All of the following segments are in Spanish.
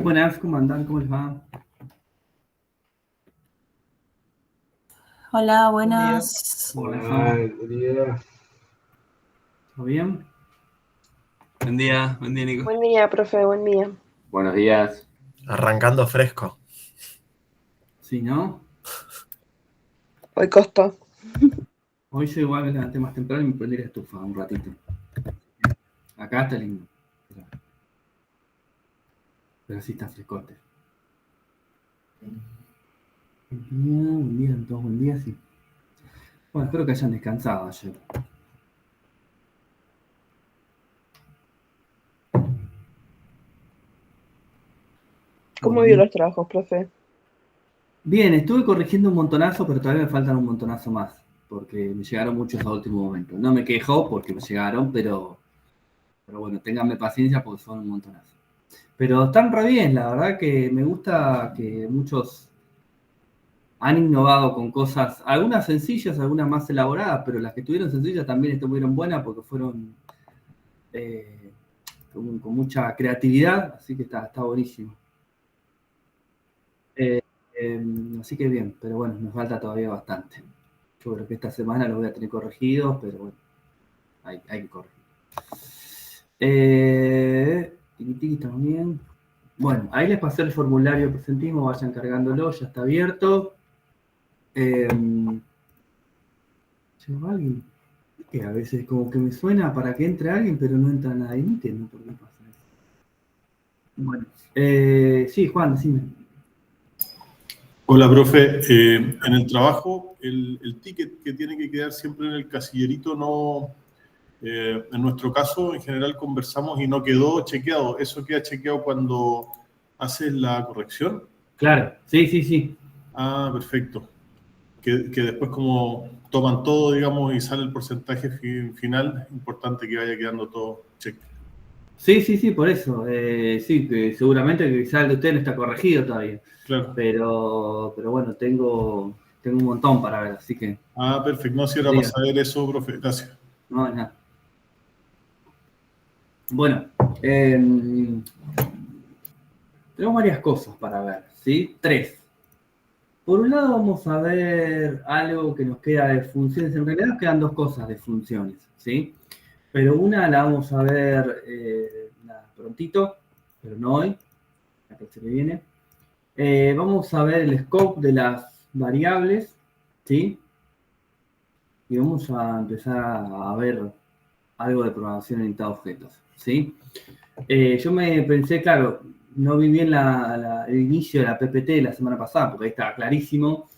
buenas, ¿cómo andan? ¿Cómo les va? Hola, buenas. Hola, buen día. ¿Todo bien? Buen día, Nico. Buen día, profe, buen día. Buenos días. Arrancando fresco. Sí, ¿no? Hoy costó. Hoy yo igual me levanté más temprano y me prendí la estufa un ratito. Acá está lindo. Pero sí está frescote. Buen día, todos buen día, sí. Bueno, espero que hayan descansado ayer. ¿Cómo vio los trabajos, profe? Bien, estuve corrigiendo un montonazo, pero todavía me faltan un montonazo más. Porque me llegaron muchos a último momento. No me quejo porque me llegaron, pero bueno, ténganme paciencia porque son un montonazo. Pero están re bien, la verdad que me gusta que muchos han innovado con cosas, algunas sencillas, algunas más elaboradas, pero las que estuvieron sencillas también estuvieron buenas porque fueron con mucha creatividad, así que está buenísimo. Así que bien, pero bueno, nos falta todavía bastante. Yo creo que esta semana los voy a tener corregidos, pero bueno, hay que corregir. Tiki también. Bueno, ahí les pasé el formulario de presentismo, vayan cargándolo, ya está abierto. ¿Llegó alguien? Que a veces como que me suena para que entre alguien, pero no entra nadie. No entiendo por qué pasa eso. Bueno, sí, Juan, decime. Hola, profe. En el trabajo, el ticket que tiene que quedar siempre en el casillerito no... en nuestro caso, en general, conversamos y no quedó chequeado. ¿Eso queda chequeado cuando haces la corrección? Claro, sí. Ah, perfecto. Que después como toman todo, digamos, y sale el porcentaje final, es importante que vaya quedando todo check. Sí, por eso. Sí, que seguramente que quizá el de usted no está corregido todavía. Claro. Pero bueno, tengo un montón para ver, así que... Ah, perfecto. No, si era para saber eso, profe. Gracias. No, nada. Bueno, tenemos varias cosas para ver, ¿sí? 3. Por un lado vamos a ver algo que nos queda de funciones. En realidad nos quedan 2 cosas de funciones, ¿sí? Pero una la vamos a ver prontito, pero no hoy, la que se le viene. Vamos a ver el scope de las variables, ¿sí? Y vamos a empezar a ver algo de programación orientada a objetos, ¿sí? Yo me pensé, claro, no vi bien el inicio de la PPT la semana pasada, porque ahí estaba clarísimo.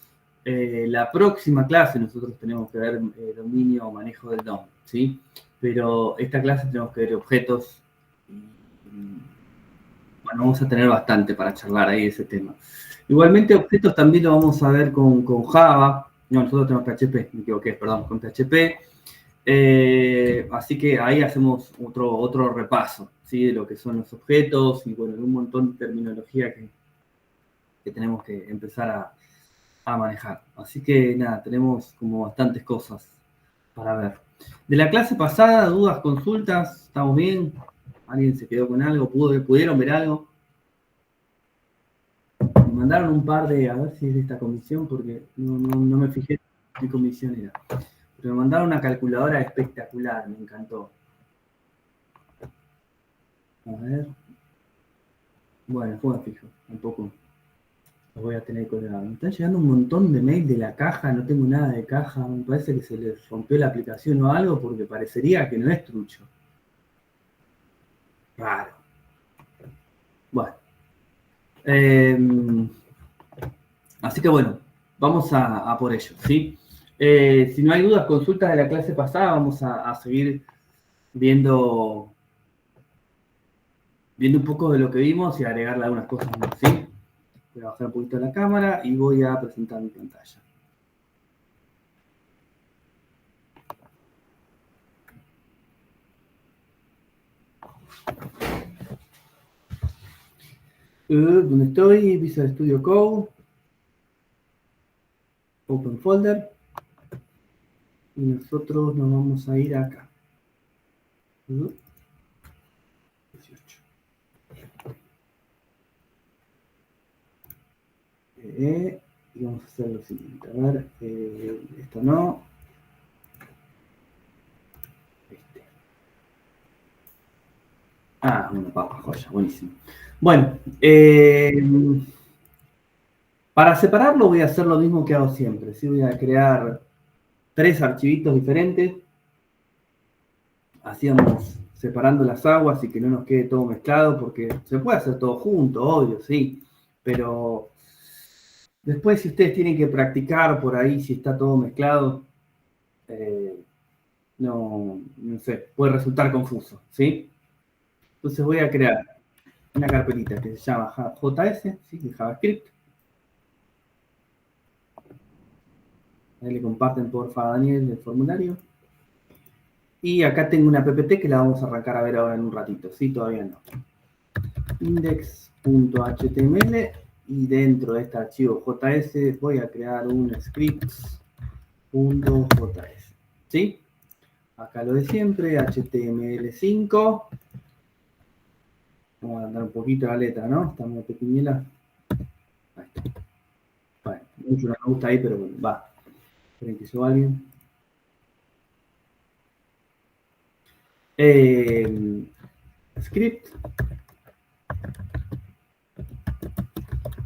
La próxima clase nosotros tenemos que ver dominio o manejo del DOM, ¿sí? Pero esta clase tenemos que ver objetos. Bueno, vamos a tener bastante para charlar ahí de ese tema. Igualmente, objetos también lo vamos a ver con Java. No, nosotros tenemos PHP, me equivoqué, perdón, con PHP. Así que ahí hacemos otro repaso, ¿sí? De lo que son los objetos y bueno, un montón de terminología que tenemos que empezar a manejar. Así que nada, tenemos como bastantes cosas para ver. De la clase pasada, dudas, consultas, ¿estamos bien? ¿Alguien se quedó con algo? ¿Pudieron ver algo? Me mandaron un par de, a ver si es de esta comisión, porque no me fijé qué comisión era. Pero me mandaron una calculadora espectacular, me encantó. A ver. Bueno, después me fijo, un poco. Lo voy a tener colgado. Me están llegando un montón de mails de la caja, no tengo nada de caja. Me parece que se les rompió la aplicación o algo, porque parecería que no es trucho. Raro. Bueno. Así que bueno, vamos a por ello, ¿sí? Si no hay dudas, consultas de la clase pasada, vamos a seguir viendo un poco de lo que vimos y agregarle algunas cosas más, ¿sí? Voy a bajar un poquito la cámara y voy a presentar mi pantalla. ¿Dónde estoy? Visual Studio Code. Open Folder. Y nosotros nos vamos a ir acá. 18. Y vamos a hacer lo siguiente. A ver, esto no. Este. Una papa, joya, buenísimo. Bueno, para separarlo voy a hacer lo mismo que hago siempre. ¿Sí? Voy a crear 3 archivitos diferentes. Así vamos separando las aguas y que no nos quede todo mezclado, porque se puede hacer todo junto, obvio, sí. Pero después, si ustedes tienen que practicar por ahí, si está todo mezclado, no sé, puede resultar confuso, ¿sí? Entonces voy a crear una carpetita que se llama JS, ¿sí? De JavaScript. Ahí le comparten porfa a Daniel el formulario. Y acá tengo una PPT que la vamos a arrancar a ver ahora en un ratito, ¿sí? Todavía no. Index.html y dentro de este archivo JS voy a crear un scripts.js, ¿sí? Acá lo de siempre, HTML5. Vamos a andar un poquito la letra, ¿no? Está muy pequeñita. Ahí está. Bueno, mucho no me gusta ahí, pero bueno, va. Esperen que suba alguien. Script.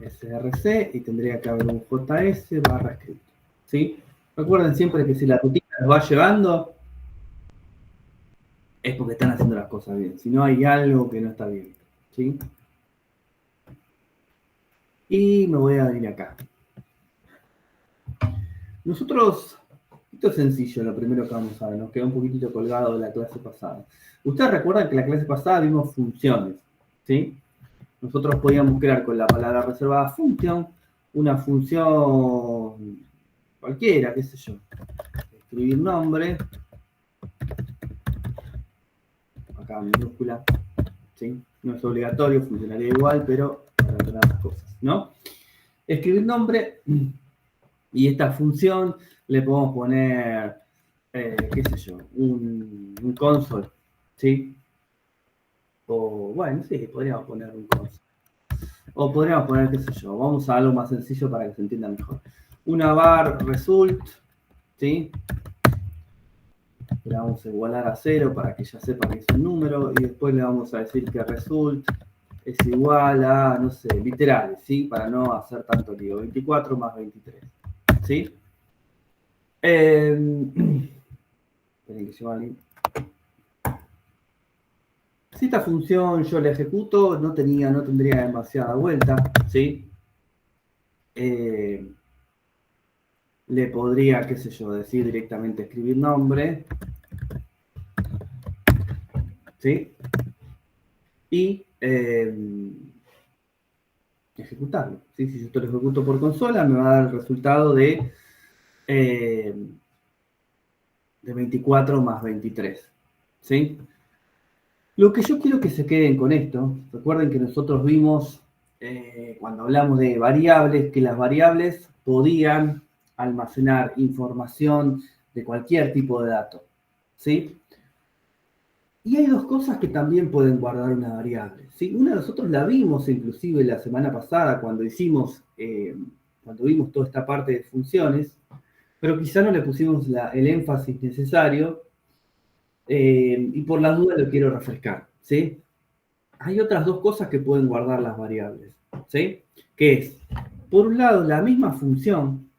src y tendría que haber un js/script, ¿sí? Recuerden siempre que si la rutina los va llevando es porque están haciendo las cosas bien, si no hay algo que no está bien, ¿sí? Y me voy a venir acá. Nosotros, esto es sencillo, lo primero que vamos a ver, nos queda un poquitito colgado de la clase pasada. Ustedes recuerdan que la clase pasada vimos funciones, ¿sí? Nosotros podíamos crear con la palabra reservada función, una función cualquiera, qué sé yo. Escribir nombre, acá en minúscula, ¿sí? No es obligatorio, funcionaría igual, pero para tener las cosas, ¿no? Escribir nombre, y esta función le podemos poner, qué sé yo, un console, ¿sí? O, bueno, sí, podríamos poner un console. O podríamos poner, qué sé yo, vamos a algo más sencillo para que se entienda mejor. Una var result, ¿sí? Le vamos a igualar a 0 para que ya sepa que es un número. Y después le vamos a decir que result es igual a, no sé, literales, ¿sí? Para no hacer tanto lío. 24 más 23, ¿sí? Esperen que lleva alguien. Si esta función yo la ejecuto, no tendría demasiada vuelta, ¿sí? Le podría, qué sé yo, decir directamente escribir nombre, ¿sí? Y ejecutarlo, ¿sí? Si yo esto lo ejecuto por consola, me va a dar el resultado de 24 más 23, ¿sí? Lo que yo quiero que se queden con esto, recuerden que nosotros vimos, cuando hablamos de variables, que las variables podían almacenar información de cualquier tipo de dato, ¿sí? Y hay 2 cosas que también pueden guardar una variable, ¿sí? Una nosotros la vimos inclusive la semana pasada cuando vimos toda esta parte de funciones, pero quizá no le pusimos el énfasis necesario, y por la duda lo quiero refrescar, ¿sí? Hay otras 2 cosas que pueden guardar las variables, ¿sí? Que es, por un lado, la misma función,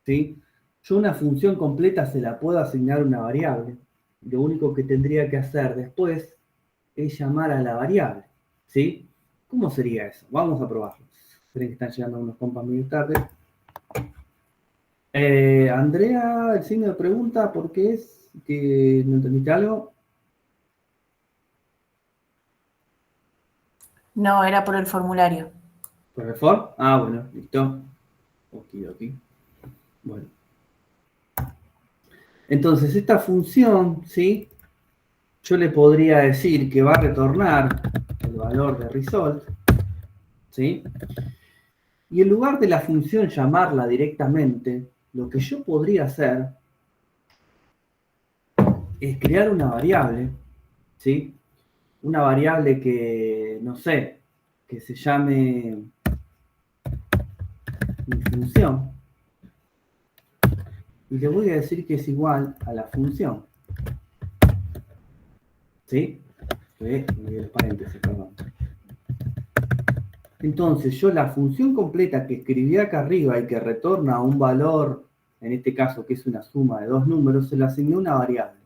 ¿sí? Yo una función completa se la puedo asignar a una variable. Lo único que tendría que hacer después es llamar a la variable, ¿sí? ¿Cómo sería eso? Vamos a probarlo. Esperen que están llegando unos compas medio tarde. Andrea, el signo de pregunta, ¿por qué es que no entendiste algo? No, era por el formulario. ¿Por el for? Ah, bueno, listo. Ok. Bueno. Entonces, esta función, ¿sí? Yo le podría decir que va a retornar el valor de result, ¿sí? Y en lugar de la función llamarla directamente, lo que yo podría hacer es crear una variable, ¿sí? Una variable que, no sé, que se llame mi función, y le voy a decir que es igual a la función. ¿Sí? Me olvidé los paréntesis, perdón. Entonces, yo la función completa que escribí acá arriba y que retorna un valor, en este caso que es una suma de dos números, se la asigné a una variable.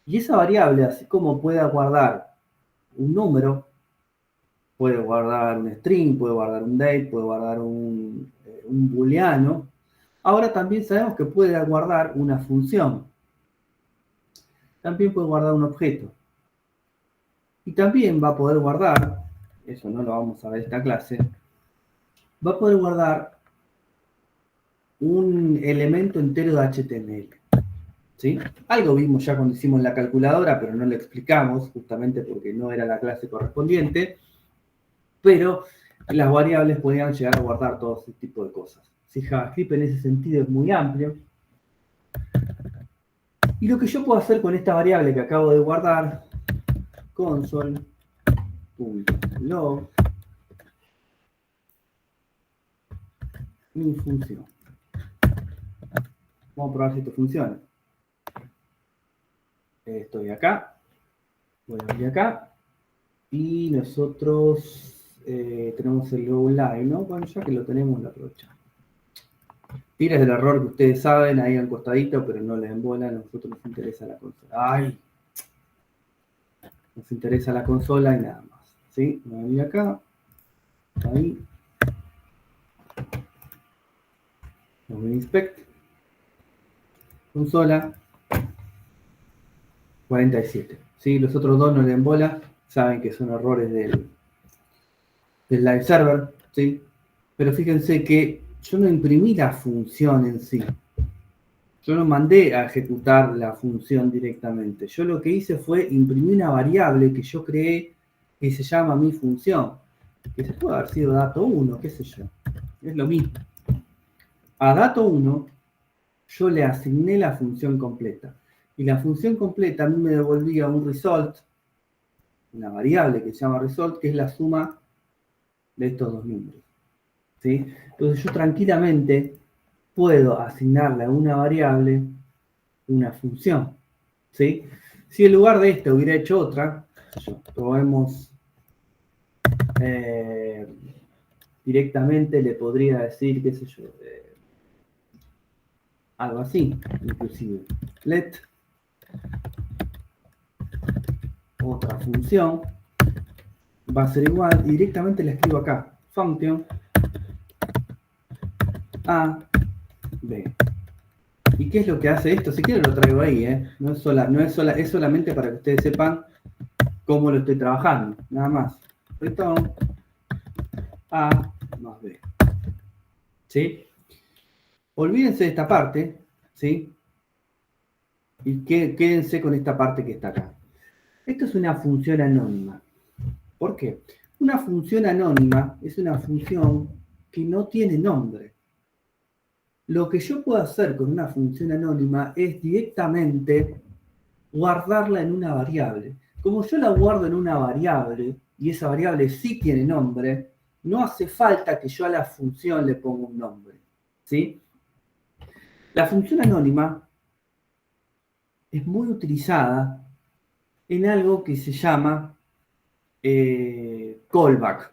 Y esa variable, así como puede guardar un número, puede guardar un string, puede guardar un date, puede guardar un booleano, ahora también sabemos que puede guardar una función. También puede guardar un objeto. Y también va a poder guardar, eso no lo vamos a ver en esta clase, va a poder guardar un elemento entero de HTML. ¿Sí? Algo vimos ya cuando hicimos la calculadora, pero no lo explicamos, justamente porque no era la clase correspondiente, pero las variables podían llegar a guardar todo ese tipo de cosas. Si JavaScript en ese sentido es muy amplio. Y lo que yo puedo hacer con esta variable que acabo de guardar, console.log, mi función. Vamos a probar si esto funciona. Estoy acá, voy a abrir acá, y nosotros tenemos el logo line, ¿no? Bueno, ya que lo tenemos, lo aprovechamos. Tires del error que ustedes saben, ahí al costadito, pero no le den bola, a nosotros nos interesa la consola. ¡Ay! Nos interesa la consola y nada más. ¿Sí? Voy a abrir acá, ahí. Vamos a inspect. Consola. 47. ¿Sí? Los otros dos no le den bola, saben que son errores del live server, ¿sí? Pero fíjense que yo no imprimí la función en sí. Yo no mandé a ejecutar la función directamente. Yo lo que hice fue imprimir una variable que yo creé que se llama mi función, que se puede haber sido dato 1, qué sé yo. Es lo mismo. A dato 1 yo le asigné la función completa. Y la función completa a mí me devolvía un result, una variable que se llama result, que es la suma de estos dos números. ¿Sí? Entonces yo tranquilamente puedo asignarle a una variable una función. ¿Sí? Si en lugar de esta hubiera hecho otra, probemos directamente, le podría decir, qué sé yo, algo así, inclusive. Let otra función va a ser igual, y directamente la escribo acá. Function A, B. ¿Y qué es lo que hace esto? Si quieren lo traigo ahí, no es solamente para que ustedes sepan cómo lo estoy trabajando, nada más. Return A más B. ¿Sí? Olvídense de esta parte, ¿sí? Y quédense con esta parte que está acá. Esto es una función anónima. ¿Por qué? Una función anónima es una función que no tiene nombre. Lo que yo puedo hacer con una función anónima es directamente guardarla en una variable. Como yo la guardo en una variable, y esa variable sí tiene nombre, no hace falta que yo a la función le ponga un nombre. ¿Sí? La función anónima es muy utilizada en algo que se llama callback.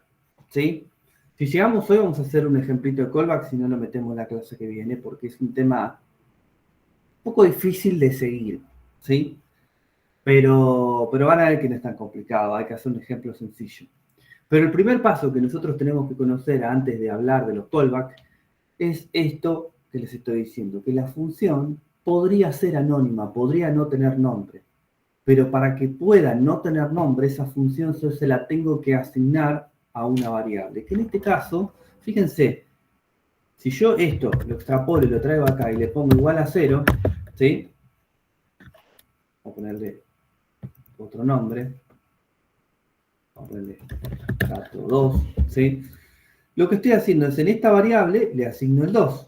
¿Sí? Si llegamos hoy, vamos a hacer un ejemplito de callback, si no lo metemos en la clase que viene, porque es un tema un poco difícil de seguir, ¿sí? Pero van a ver que no es tan complicado, hay que hacer un ejemplo sencillo. Pero el primer paso que nosotros tenemos que conocer antes de hablar de los callbacks es esto que les estoy diciendo, que la función podría ser anónima, podría no tener nombre, pero para que pueda no tener nombre, esa función yo se la tengo que asignar a una variable, que en este caso, fíjense, si yo esto lo extrapolo y lo traigo acá y le pongo igual a 0, ¿sí? Voy a ponerle otro nombre, vamos a ponerle dato 2, ¿sí? Lo que estoy haciendo es, en esta variable le asigno el 2.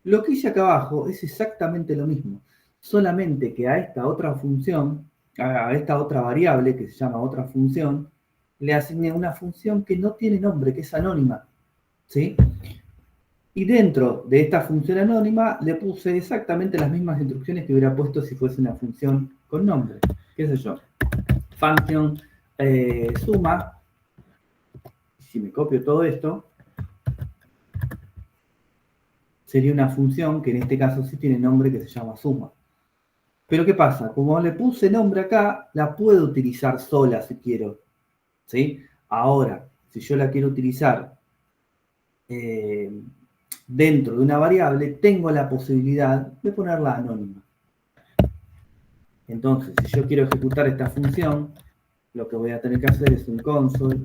Lo que hice acá abajo es exactamente lo mismo, solamente que a esta otra función, a esta otra variable que se llama otra función, le asigné una función que no tiene nombre, que es anónima, ¿sí? Y dentro de esta función anónima le puse exactamente las mismas instrucciones que hubiera puesto si fuese una función con nombre. ¿Qué sé yo? Function suma. Si me copio todo esto, sería una función que en este caso sí tiene nombre, que se llama suma. Pero ¿qué pasa? Como le puse nombre acá, la puedo utilizar sola si quiero, ¿sí? Ahora, si yo la quiero utilizar dentro de una variable, tengo la posibilidad de ponerla anónima. Entonces, si yo quiero ejecutar esta función, lo que voy a tener que hacer es un console.log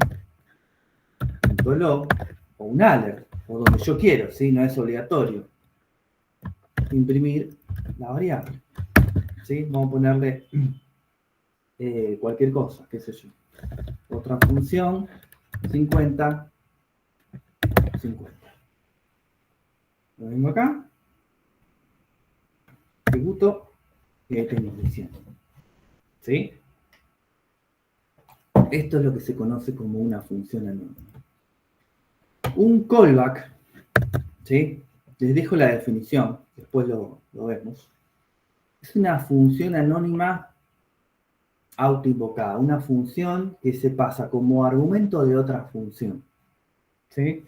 o un alert, o donde yo quiero, ¿sí? No es obligatorio. Imprimir la variable, ¿sí? Vamos a ponerle cualquier cosa, qué sé yo. Otra función, 50. Lo vengo acá, ejecuto y ahí tengo diciendo. ¿Sí? Esto es lo que se conoce como una función anónima. Un callback, ¿sí? Les dejo la definición, después lo vemos. Es una función anónima autoinvocada, una función que se pasa como argumento de otra función. ¿Sí?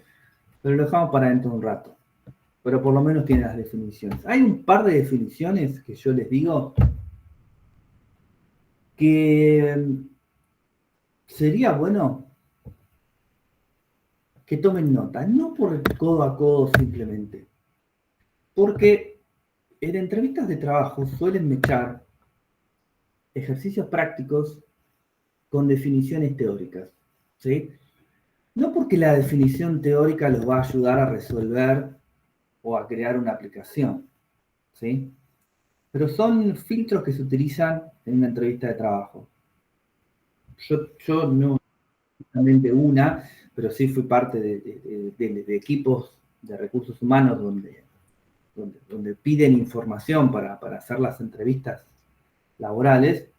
Pero lo dejamos para dentro de un rato. Pero por lo menos tiene las definiciones. Hay un par de definiciones que yo les digo que sería bueno que tomen nota, no por codo a codo simplemente, porque en entrevistas de trabajo suelen mechar ejercicios prácticos con definiciones teóricas, ¿sí? No porque la definición teórica los va a ayudar a resolver o a crear una aplicación, ¿sí? Pero son filtros que se utilizan en una entrevista de trabajo. Yo no solamente una, pero sí fui parte de equipos de recursos humanos donde piden información para hacer las entrevistas laborales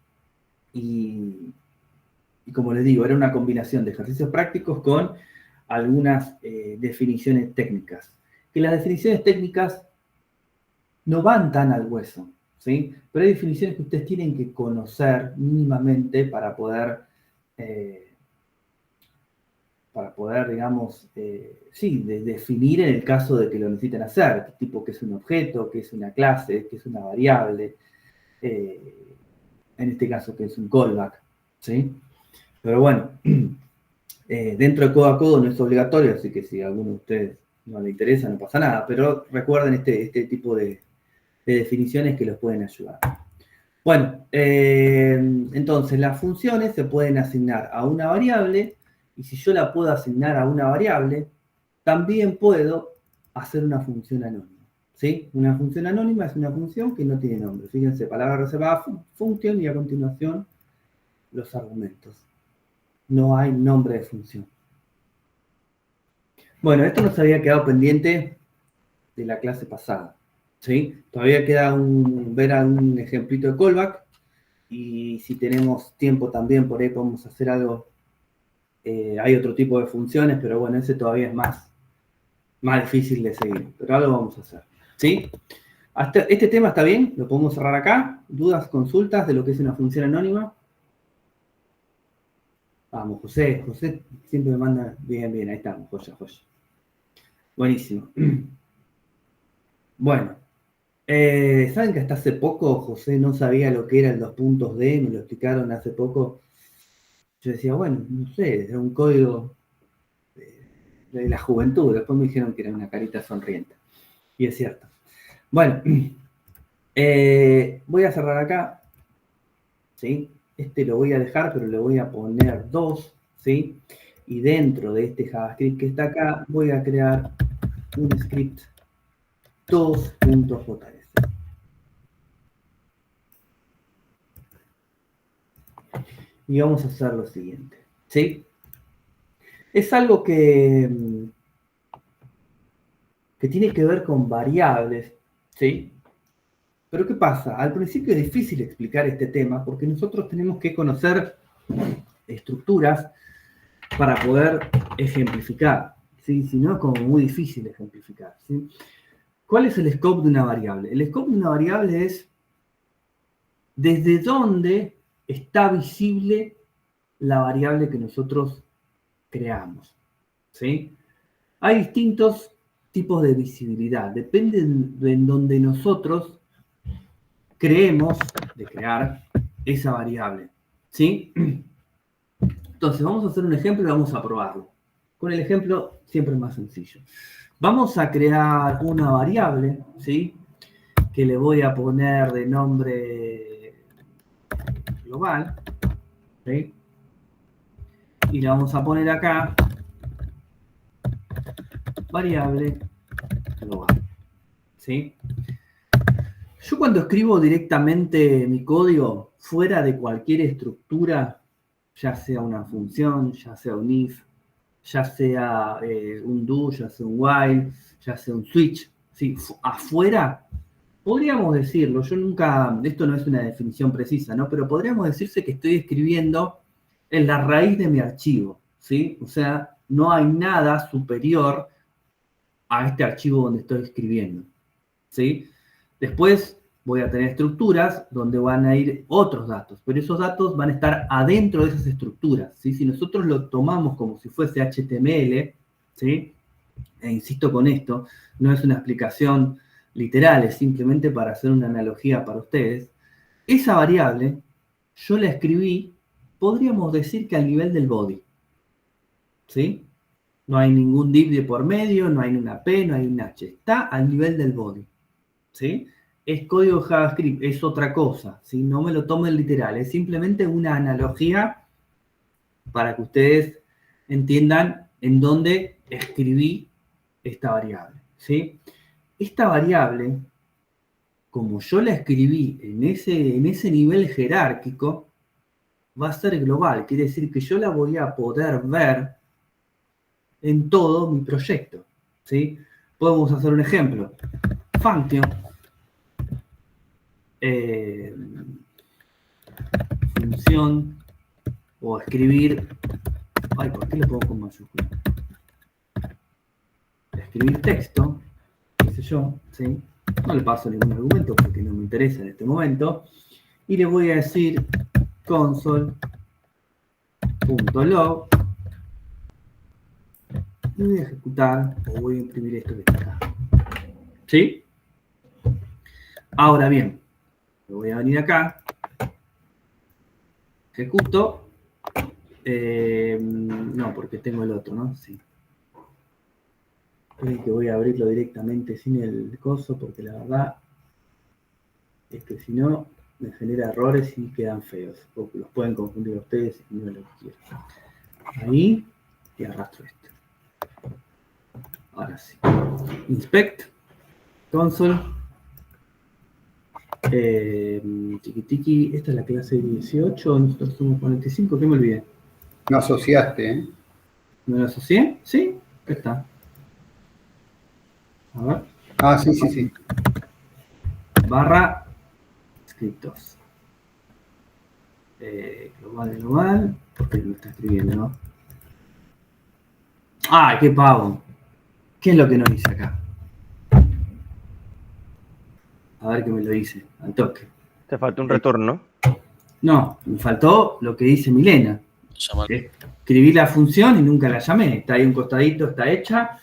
y como les digo, era una combinación de ejercicios prácticos con algunas definiciones técnicas. Que las definiciones técnicas no van tan al hueso, ¿sí? Pero hay definiciones que ustedes tienen que conocer mínimamente para poder, digamos, definir en el caso de que lo necesiten hacer, tipo qué es un objeto, qué es una clase, qué es una variable, en este caso qué es un callback, ¿sí? Pero bueno, dentro de codo a codo no es obligatorio, así que si a alguno de ustedes no le interesa, no pasa nada, pero recuerden este tipo de definiciones que los pueden ayudar. Bueno, entonces las funciones se pueden asignar a una variable, y si yo la puedo asignar a una variable, también puedo hacer una función anónima, ¿sí? Una función anónima es una función que no tiene nombre. Fíjense, palabra reservada, function, y a continuación los argumentos. No hay nombre de función. Bueno, esto nos había quedado pendiente de la clase pasada, ¿sí? Todavía queda ver algún ejemplito de callback, y si tenemos tiempo también por ahí podemos hacer algo. Hay otro tipo de funciones, pero bueno, ese todavía es más difícil de seguir, pero algo vamos a hacer, ¿sí? Hasta este tema está bien, lo podemos cerrar acá. ¿Dudas, consultas de lo que es una función anónima? Vamos, José siempre me manda bien, ahí estamos, joya. Buenísimo. Bueno, ¿saben que hasta hace poco José no sabía lo que era el 2 puntos D? Me lo explicaron hace poco. Yo decía, bueno, no sé, era un código de la juventud. Después me dijeron que era una carita sonriente. Y es cierto. Bueno, voy a cerrar acá, ¿sí? Este lo voy a dejar, pero le voy a poner 2, ¿sí? Y dentro de este JavaScript que está acá, voy a crear un script 2.js. Y vamos a hacer lo siguiente, ¿sí? Es algo que tiene que ver con variables, ¿sí? Pero ¿qué pasa? Al principio es difícil explicar este tema porque nosotros tenemos que conocer estructuras para poder ejemplificar, ¿sí? Si no, es como muy difícil de ejemplificar, ¿sí? ¿Cuál es el scope de una variable? El scope de una variable es desde dónde está visible la variable que nosotros creamos, ¿sí? Hay distintos tipos de visibilidad, depende de en donde nosotros creemos de crear esa variable, ¿sí? Entonces, vamos a hacer un ejemplo y vamos a probarlo. Con el ejemplo siempre es más sencillo. Vamos a crear una variable, ¿sí? Que le voy a poner de nombre global, ¿sí? Y le vamos a poner acá variable global, ¿sí? Yo cuando escribo directamente mi código fuera de cualquier estructura, ya sea una función, ya sea un if, ya sea un do, ya sea un while, ya sea un switch, ¿sí? Afuera, podríamos decirlo, yo nunca, esto no es una definición precisa, ¿no? Pero podríamos decirse que estoy escribiendo en la raíz de mi archivo, ¿sí? O sea, no hay nada superior a este archivo donde estoy escribiendo, ¿sí? Después voy a tener estructuras donde van a ir otros datos, pero esos datos van a estar adentro de esas estructuras, ¿sí? Si nosotros lo tomamos como si fuese HTML, ¿sí? E insisto con esto, no es una explicación literal, es simplemente para hacer una analogía para ustedes. Esa variable yo la escribí, podríamos decir que al nivel del body, ¿sí? No hay ningún div de por medio, no hay una P, no hay un H, está al nivel del body, ¿sí? Es código JavaScript, es otra cosa, ¿sí? No me lo tomen literal, es simplemente una analogía para que ustedes entiendan en dónde escribí esta variable, ¿sí? Esta variable, como yo la escribí en ese nivel jerárquico, va a ser global, quiere decir que yo la voy a poder ver en todo mi proyecto, ¿sí? Podemos hacer un ejemplo. Function, función, o escribir, ay, ¿por qué lo pongo con mayúscula? Escribir texto, qué sé yo, ¿sí? No le paso ningún argumento porque no me interesa en este momento. Y le voy a decir console.log y voy a ejecutar o voy a imprimir esto que está acá. ¿Sí? Ahora bien, voy a venir acá, ejecuto, no, porque tengo el otro, ¿no? Sí. Creo que voy a abrirlo directamente sin el coso, porque la verdad es que si no, me genera errores y quedan feos. O los pueden confundir ustedes y no es lo que quiero. Ahí, y arrastro esto. Ahora sí. Inspect, console. Tiki, esta es la clase 18, nosotros somos 45, ¿qué me olvidé? No asociaste, ¿eh? ¿Me lo asocié? Sí, acá está. A ver. Ah, sí, sí, sí. Barra scriptos. Global, porque lo está escribiendo, ¿no? ¡Ah, qué pavo! ¿Qué es lo que no hice acá? A ver que me lo hice, al toque. Te falta un retorno. No, me faltó lo que dice Milena. Escribí la función y nunca la llamé. Está ahí un costadito, está hecha,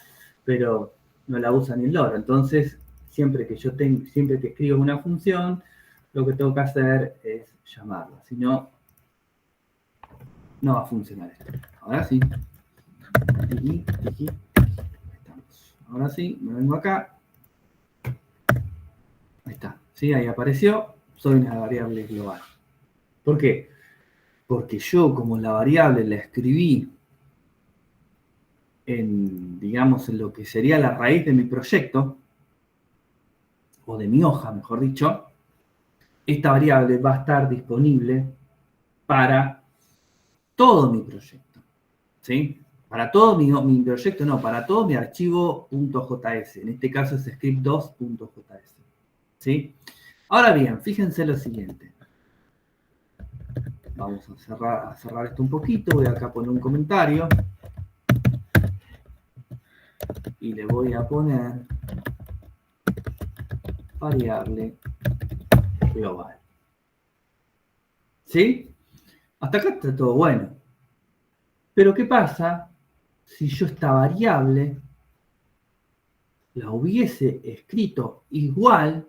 pero no la usa ni el loro. Entonces, siempre que escribo una función, lo que tengo que hacer es llamarla. Si no, no va a funcionar esto. Ahora sí. Aquí estamos. Ahora sí, me vengo acá. Ahí está. ¿Sí? Ahí apareció. Soy una variable global. ¿Por qué? Porque yo, como la variable la escribí en, digamos, en lo que sería la raíz de mi proyecto, o de mi hoja, mejor dicho, esta variable va a estar disponible para todo mi proyecto, ¿sí? Para todo mi proyecto, no, para todo mi archivo .js, en este caso es script2.js, ¿sí? Ahora bien, fíjense lo siguiente. Vamos a cerrar esto un poquito, voy acá a poner un comentario. y le voy a poner variable global. ¿Sí? Hasta acá está todo bueno. Pero ¿qué pasa si yo esta variable la hubiese escrito igual,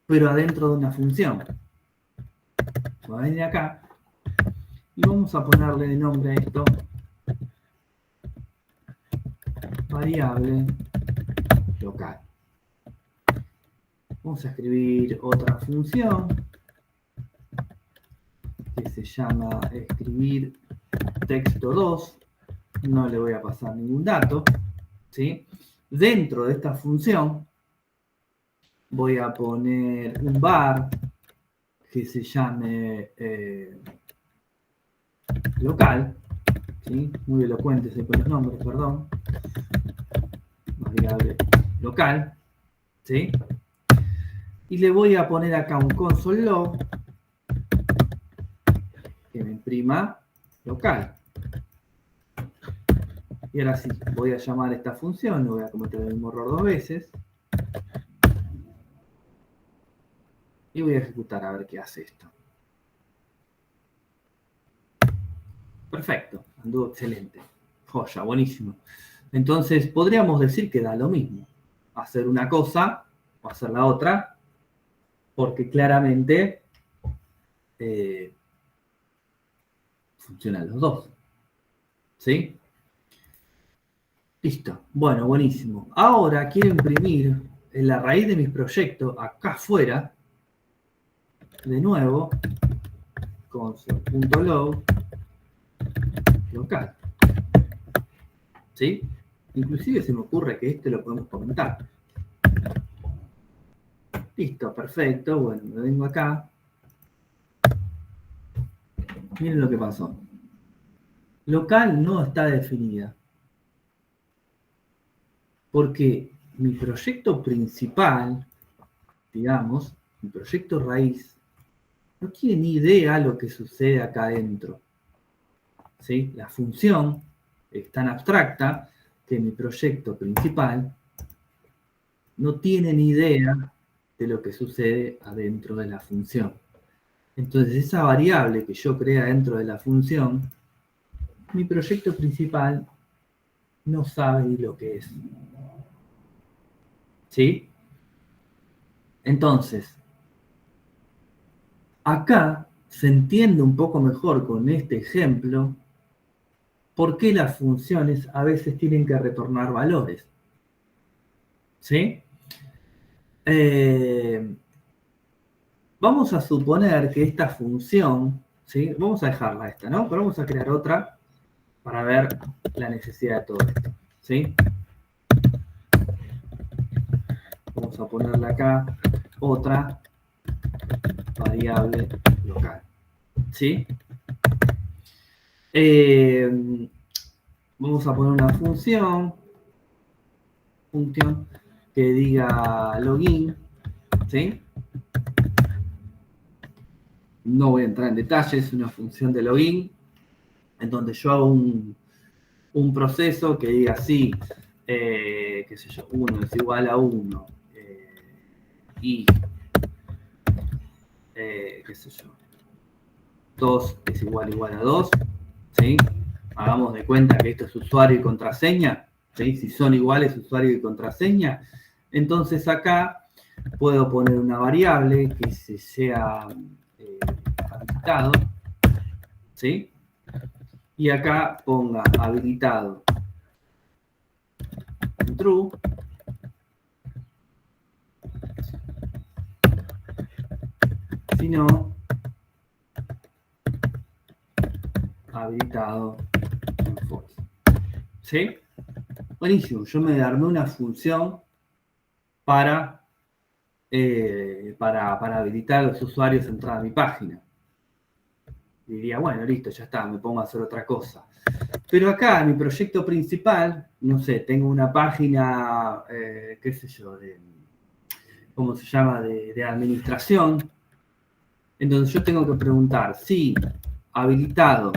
pero adentro de una función? Voy a venir acá y vamos a ponerle de nombre a esto variable local. Vamos a escribir otra función que se llama escribir texto 2. No le voy a pasar ningún dato, ¿sí? Dentro de esta función voy a poner un var que se llame local, ¿sí? Muy elocuente ese con los nombres, perdón. Variable local, ¿sí? Y le voy a poner acá un console log que me imprima local. Y ahora sí, voy a llamar a esta función, no voy a cometer el mismo error 2 veces. Y voy a ejecutar a ver qué hace esto. Perfecto, anduvo excelente. Joya, buenísimo. Entonces, podríamos decir que da lo mismo. Hacer una cosa o hacer la otra, porque claramente funcionan los dos. ¿Sí? Listo. Bueno, buenísimo. Ahora quiero imprimir en la raíz de mis proyectos, acá afuera, de nuevo, console.log local. ¿Sí? Inclusive se me ocurre que este lo podemos comentar. Listo, perfecto. Bueno, me vengo acá. Miren lo que pasó. Local no está definida. Porque mi proyecto principal, digamos, mi proyecto raíz, no tiene ni idea lo que sucede acá adentro. ¿Sí? La función es tan abstracta que mi proyecto principal no tiene ni idea de lo que sucede adentro de la función. Entonces, esa variable que yo creé dentro de la función, mi proyecto principal no sabe ni lo que es. ¿Sí? Entonces, acá se entiende un poco mejor con este ejemplo por qué las funciones a veces tienen que retornar valores. ¿Sí? Vamos a suponer que esta función, ¿sí? Vamos a dejarla esta, ¿no? Pero vamos a crear otra para ver la necesidad de todo esto. ¿Sí? Vamos a ponerle acá otra variable local. ¿Sí? Vamos a poner una función que diga login. ¿Sí? No voy a entrar en detalles, es una función de login en donde yo hago un proceso que diga sí, qué sé yo, 1 es igual a 1 y qué sé yo, 2 es igual a 2, ¿sí? Hagamos de cuenta que esto es usuario y contraseña, ¿sí? Si son iguales usuario y contraseña, entonces acá puedo poner una variable que se sea habilitado, ¿sí? Y acá ponga habilitado en true, si no, habilitado en false. ¿Sí? Buenísimo, yo me armé una función para habilitar a los usuarios a entrar a mi página. Diría, bueno, listo, ya está, me pongo a hacer otra cosa. Pero acá, en mi proyecto principal, no sé, tengo una página, qué sé yo, ¿cómo se llama? De administración. Entonces yo tengo que preguntar si habilitado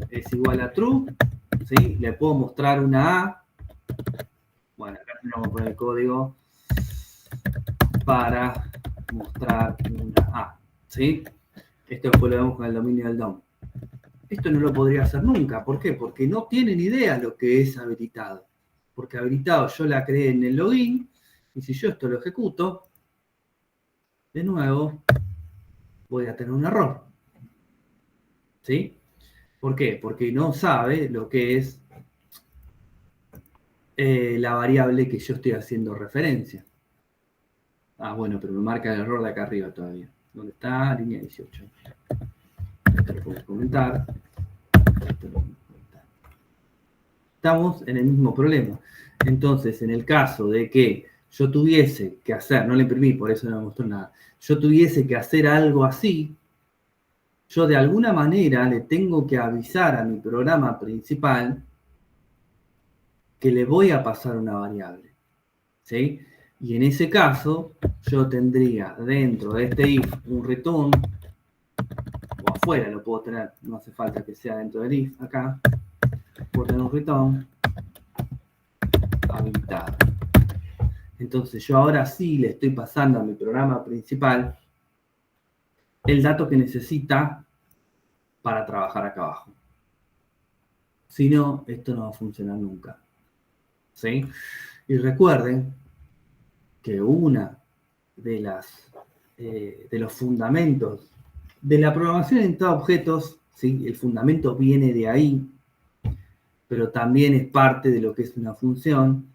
es igual a true, ¿sí? Le puedo mostrar una A vamos a poner el código para mostrar una A, ¿sí? Esto después lo vemos con el dominio del DOM. Esto no lo podría hacer nunca. ¿Por qué? Porque no tienen idea lo que es habilitado. Porque habilitado yo la creé en el login, y si yo esto lo ejecuto, de nuevo, voy a tener un error. ¿Sí? ¿Por qué? Porque no sabe lo que es la variable que yo estoy haciendo referencia. Ah, bueno, pero me marca el error de acá arriba todavía. ¿Dónde está? Línea 18. Esto lo puedo comentar. Esto lo puedo comentar. Estamos en el mismo problema. Entonces, en el caso de que yo tuviese que hacer, no le imprimí, por eso no me mostró nada, yo tuviese que hacer algo así, yo de alguna manera le tengo que avisar a mi programa principal que le voy a pasar una variable. ¿Sí? Y en ese caso, yo tendría dentro de este if un return, o afuera lo puedo tener, no hace falta que sea dentro del if, acá, puedo tener un return habilitado. Entonces yo ahora sí le estoy pasando a mi programa principal el dato que necesita para trabajar acá abajo. Si no, esto no va a funcionar nunca. ¿Sí? Y recuerden que una de los fundamentos de la programación orientada a objetos, ¿sí? El fundamento viene de ahí, pero también es parte de lo que es una función,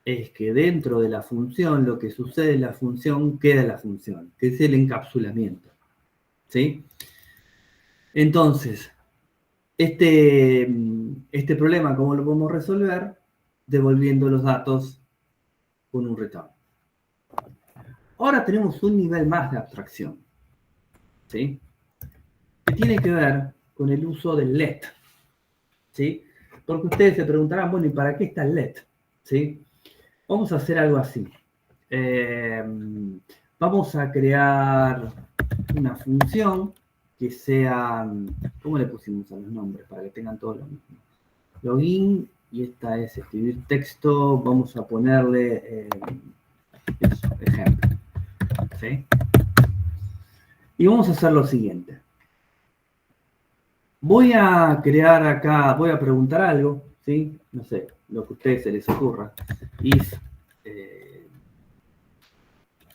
es que dentro de la función, lo que sucede en la función, queda en la función, que es el encapsulamiento. ¿Sí? Entonces, este problema, ¿cómo lo podemos resolver? Devolviendo los datos con un return. Ahora tenemos un nivel más de abstracción, ¿sí? Que tiene que ver con el uso del let, ¿sí? Porque ustedes se preguntarán, bueno, ¿y para qué está el let? ¿Sí? Vamos a hacer algo así. Vamos a crear una función que sea, ¿cómo le pusimos a los nombres? Para que tengan todos lo mismo. Login, y esta es escribir texto, vamos a ponerle eso, ejemplo. ¿Sí? Y vamos a hacer lo siguiente. Voy a crear acá, voy a preguntar algo, ¿sí? No sé, lo que a ustedes se les ocurra. If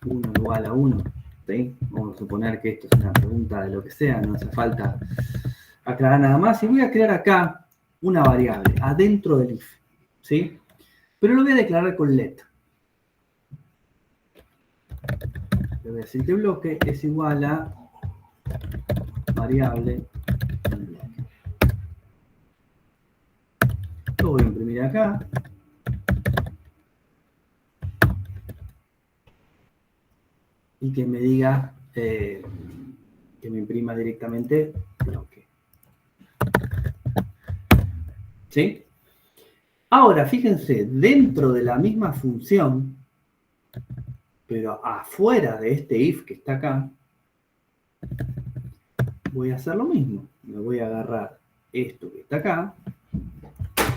1 igual a 1, ¿sí? Vamos a suponer que esto es una pregunta de lo que sea, no hace falta aclarar nada más. Y voy a crear acá una variable adentro del if, ¿sí? Pero lo voy a declarar con let. Le voy a decir que bloque es igual a variable en bloque. Lo voy a imprimir acá. Y que me diga, que me imprima directamente bloque. ¿Sí? Ahora, fíjense, dentro de la misma función, pero afuera de este if que está acá, voy a hacer lo mismo. Me voy a agarrar esto que está acá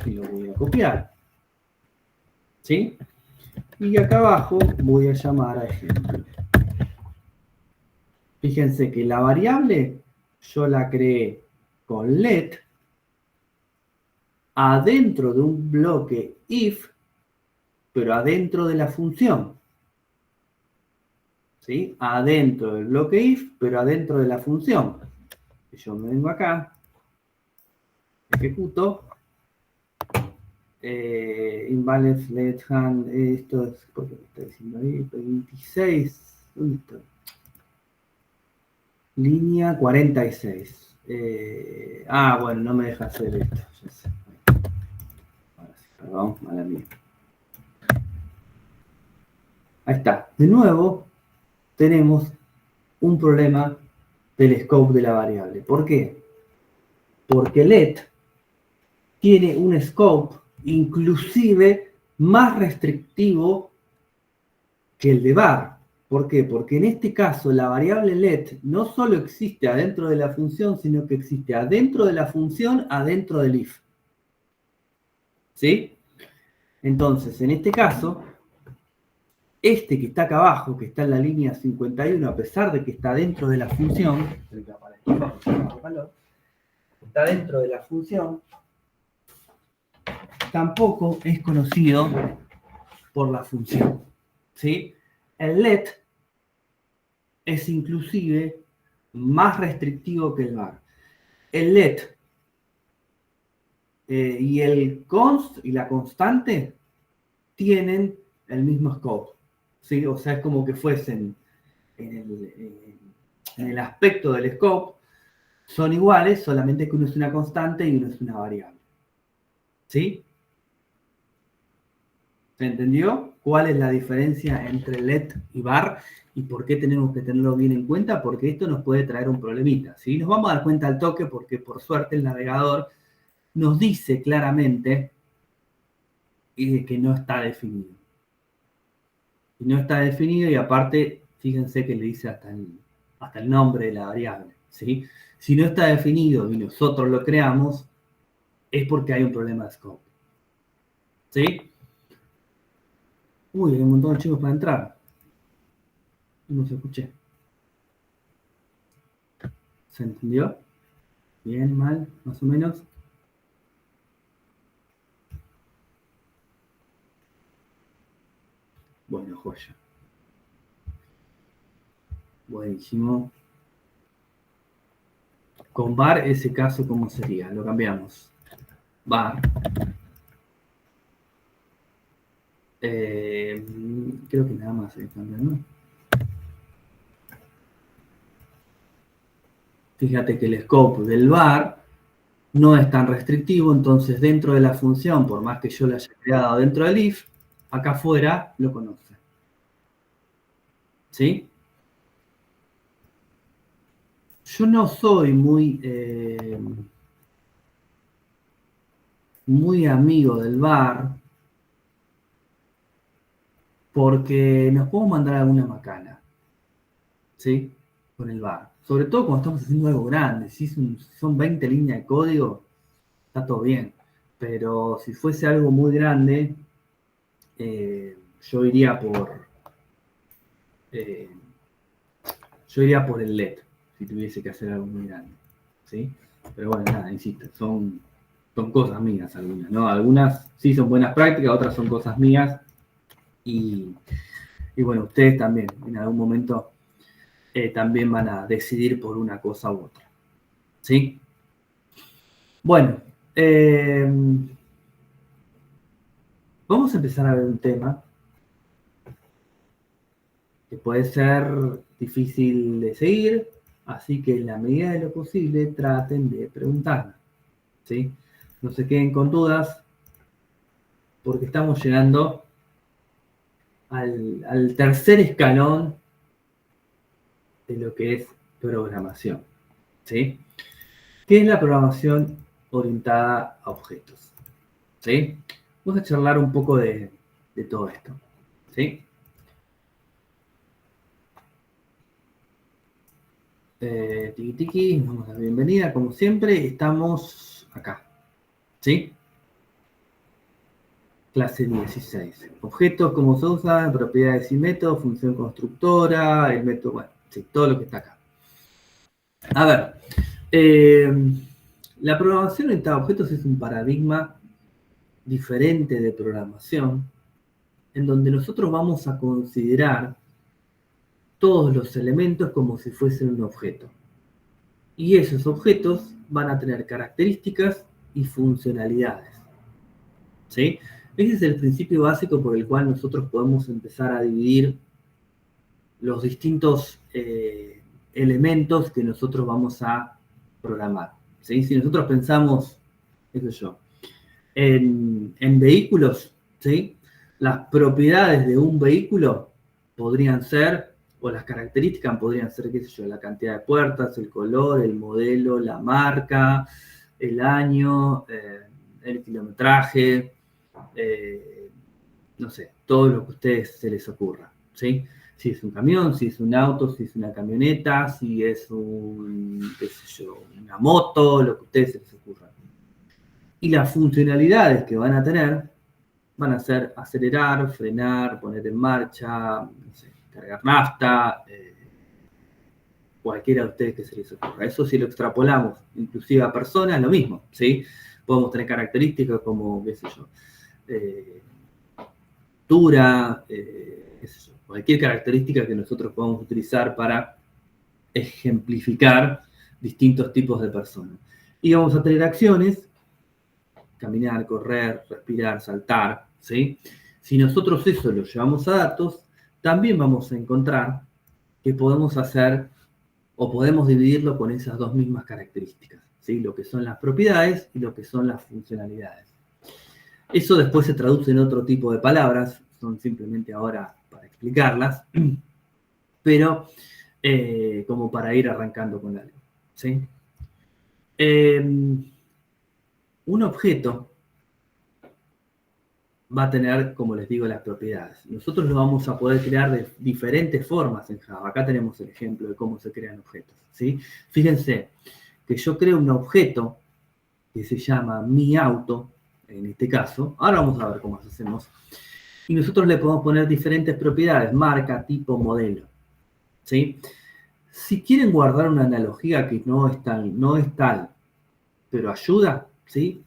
y lo voy a copiar. ¿Sí? Y acá abajo voy a llamar a ejemplo. Fíjense que la variable yo la creé con let adentro de un bloque if, pero adentro de la función. ¿Sí? Adentro del bloque if, pero adentro de la función. Yo me vengo acá, ejecuto, invalid let hand, esto es, ¿por qué me está diciendo ahí? 26, ¿dónde está? Línea 46. Bueno, no me deja hacer esto, ya sé. Ahora sí, perdón, mala mía. Ahí está. De nuevo, tenemos un problema del scope de la variable. ¿Por qué? Porque let tiene un scope inclusive más restrictivo que el de var. ¿Por qué? Porque en este caso la variable let no solo existe adentro de la función, sino que existe adentro de la función, adentro del if. ¿Sí? Entonces, en este caso, este que está acá abajo, que está en la línea 51, a pesar de que está dentro de la función, está dentro de la función, tampoco es conocido por la función, ¿sí? El let es inclusive más restrictivo que el var. El let y el const y la constante tienen el mismo scope, ¿sí? O sea, es como que fuesen en el aspecto del scope, son iguales, solamente que uno es una constante y uno es una variable. ¿Sí? ¿Se entendió? ¿Cuál es la diferencia entre let y var? ¿Y por qué tenemos que tenerlo bien en cuenta? Porque esto nos puede traer un problemita, ¿sí? Nos vamos a dar cuenta al toque porque por suerte el navegador nos dice claramente que no está definido. Y no está definido y aparte, fíjense que le dice hasta el nombre de la variable, ¿sí? Si no está definido y nosotros lo creamos, es porque hay un problema de scope. ¿Sí? Uy, hay un montón de chicos para entrar. No se escuché. ¿Se entendió? Bien, mal, más o menos. Bueno, joya. Buenísimo. Con var, ese caso, ¿cómo sería? Lo cambiamos. Var. Creo que nada más se cambia, ¿no? Fíjate que el scope del var no es tan restrictivo, entonces dentro de la función, por más que yo lo haya creado dentro del if, acá afuera lo conoce. ¿Sí? Yo no soy muy amigo del var porque nos podemos mandar alguna macana. ¿Sí? Con el var. Sobre todo cuando estamos haciendo algo grande. Si son 20 líneas de código, está todo bien. Pero si fuese algo muy grande, yo iría por el let, si tuviese que hacer algo muy grande. ¿Sí? Pero bueno, nada, insisto, son cosas mías algunas, ¿no? Algunas sí son buenas prácticas, otras son cosas mías. Y bueno, ustedes también, en algún momento, también van a decidir por una cosa u otra. ¿Sí? Bueno, vamos a empezar a ver un tema que puede ser difícil de seguir, así que en la medida de lo posible traten de preguntarme. ¿Sí? No se queden con dudas, porque estamos llegando al tercer escalón de lo que es programación. ¿Sí? ¿Qué es la programación orientada a objetos? ¿Sí? Vamos a charlar un poco de todo esto. ¿Sí? Tiki tiki, nos damos la bienvenida, como siempre, estamos acá. ¿Sí? Clase 16. Objetos, cómo se usan, propiedades y métodos, función constructora, el método, bueno, sí, todo lo que está acá. A ver, la programación orientada a objetos es un paradigma diferente de programación, en donde nosotros vamos a considerar todos los elementos como si fuesen un objeto. Y esos objetos van a tener características y funcionalidades. ¿Sí? Ese es el principio básico por el cual nosotros podemos empezar a dividir los distintos elementos que nosotros vamos a programar. ¿Sí? Si nosotros pensamos, qué sé yo, en vehículos, ¿sí? Las propiedades de un vehículo podrían ser, o las características podrían ser, qué sé yo, la cantidad de puertas, el color, el modelo, la marca, el año, el kilometraje, no sé, todo lo que a ustedes se les ocurra, ¿sí? Si es un camión, si es un auto, si es una camioneta, si es qué sé yo, una moto, lo que a ustedes se les ocurra. Y las funcionalidades que van a tener van a ser acelerar, frenar, poner en marcha, no sé, cargar nafta, cualquiera de ustedes que se les ocurra. Eso si lo extrapolamos inclusive a personas, lo mismo, ¿sí? Podemos tener características como, qué sé yo, altura, qué sé yo, cualquier característica que nosotros podamos utilizar para ejemplificar distintos tipos de personas. Y vamos a tener acciones, caminar, correr, respirar, saltar, ¿sí? Si nosotros eso lo llevamos a datos, también vamos a encontrar que podemos hacer o podemos dividirlo con esas dos mismas características, ¿sí? Lo que son las propiedades y lo que son las funcionalidades. Eso después se traduce en otro tipo de palabras, son simplemente ahora para explicarlas, pero como para ir arrancando con algo, ¿sí? Un objeto va a tener, como les digo, las propiedades. Nosotros lo vamos a poder crear de diferentes formas en Java. Acá tenemos el ejemplo de cómo se crean objetos, ¿sí? Fíjense que yo creo un objeto que se llama mi auto, en este caso. Ahora vamos a ver cómo lo hacemos. Y nosotros le podemos poner diferentes propiedades, marca, tipo, modelo, ¿sí? Si quieren guardar una analogía que no es tal, pero ayuda, ¿sí?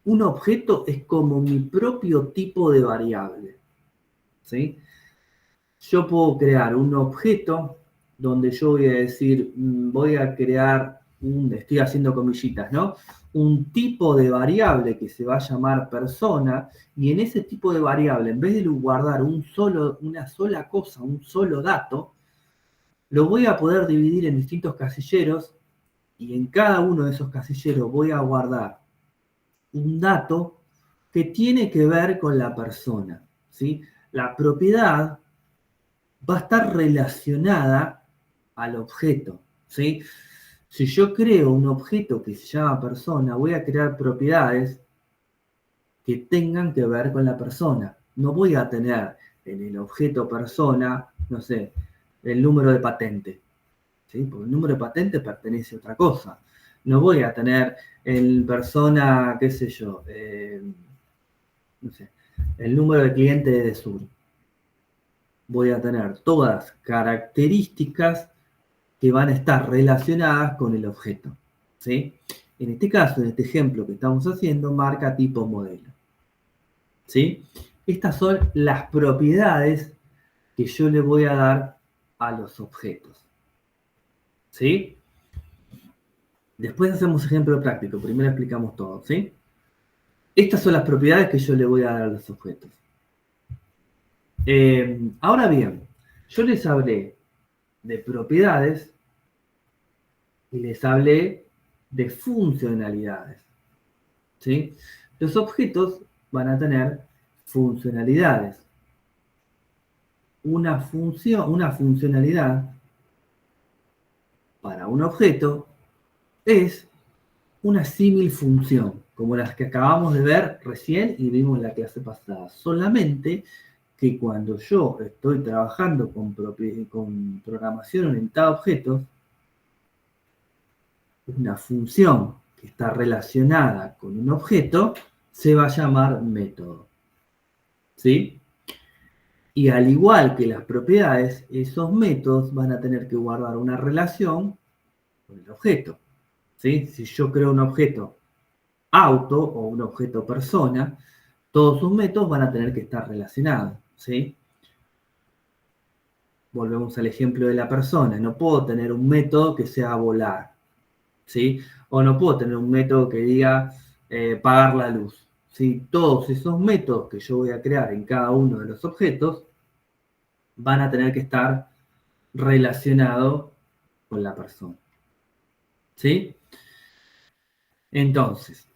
Un objeto es como mi propio tipo de variable, ¿sí? Yo puedo crear un objeto donde yo voy a decir, voy a crear estoy haciendo comillitas, ¿no? Un tipo de variable que se va a llamar persona, y en ese tipo de variable, en vez de guardar una sola cosa, un solo dato, lo voy a poder dividir en distintos casilleros, y en cada uno de esos casilleros voy a guardar un dato que tiene que ver con la persona, ¿sí? La propiedad va a estar relacionada al objeto, ¿sí? Si yo creo un objeto que se llama persona, voy a crear propiedades que tengan que ver con la persona. No voy a tener en el objeto persona, no sé, el número de patente, ¿sí? Porque el número de patente pertenece a otra cosa. No voy a tener el persona, qué sé yo, no sé, el número de cliente de Sur. Voy a tener todas características que van a estar relacionadas con el objeto, ¿sí? En este caso, en este ejemplo que estamos haciendo, marca, tipo, modelo, ¿sí? Estas son las propiedades que yo le voy a dar a los objetos, ¿sí? Después hacemos ejemplo práctico, primero explicamos todo, ¿sí? Estas son las propiedades que yo le voy a dar a los objetos. Ahora bien, yo les hablé de propiedades y les hablé de funcionalidades, ¿sí? Los objetos van a tener funcionalidades. Una funcionalidad para un objeto es una símil función, como las que acabamos de ver recién y vimos en la clase pasada. Solamente que cuando yo estoy trabajando con programación orientada a objetos, una función que está relacionada con un objeto se va a llamar método, ¿sí? Y al igual que las propiedades, esos métodos van a tener que guardar una relación con el objeto, ¿sí? Si yo creo un objeto auto o un objeto persona, todos sus métodos van a tener que estar relacionados, ¿sí? Volvemos al ejemplo de la persona. No puedo tener un método que sea volar, ¿sí? O no puedo tener un método que diga pagar la luz, ¿sí? Todos esos métodos que yo voy a crear en cada uno de los objetos van a tener que estar relacionados con la persona, ¿sí? Entonces,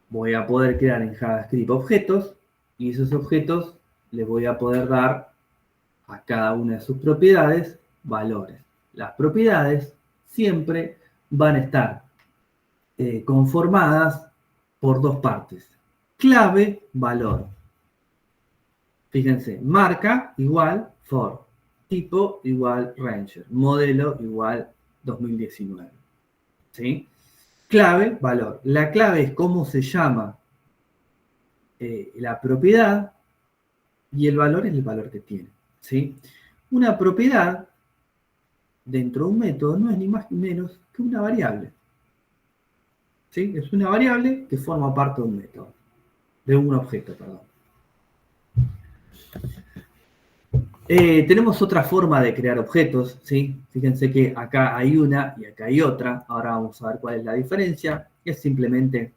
voy a poder crear en JavaScript objetos y esos objetos les voy a poder dar a cada una de sus propiedades valores. Las propiedades siempre van a estar conformadas por dos partes. Clave, valor. Fíjense, marca igual for, tipo igual Ranger, modelo igual 2019. ¿Sí? Clave, valor. La clave es cómo se llama la propiedad y el valor es el valor que tiene, ¿sí? Una propiedad dentro de un método no es ni más ni menos que una variable, ¿sí? Es una variable que forma parte de un método, de un objeto, perdón. Tenemos otra forma de crear objetos, ¿sí? Fíjense que acá hay una y acá hay otra. Ahora vamos a ver cuál es la diferencia. Es simplemente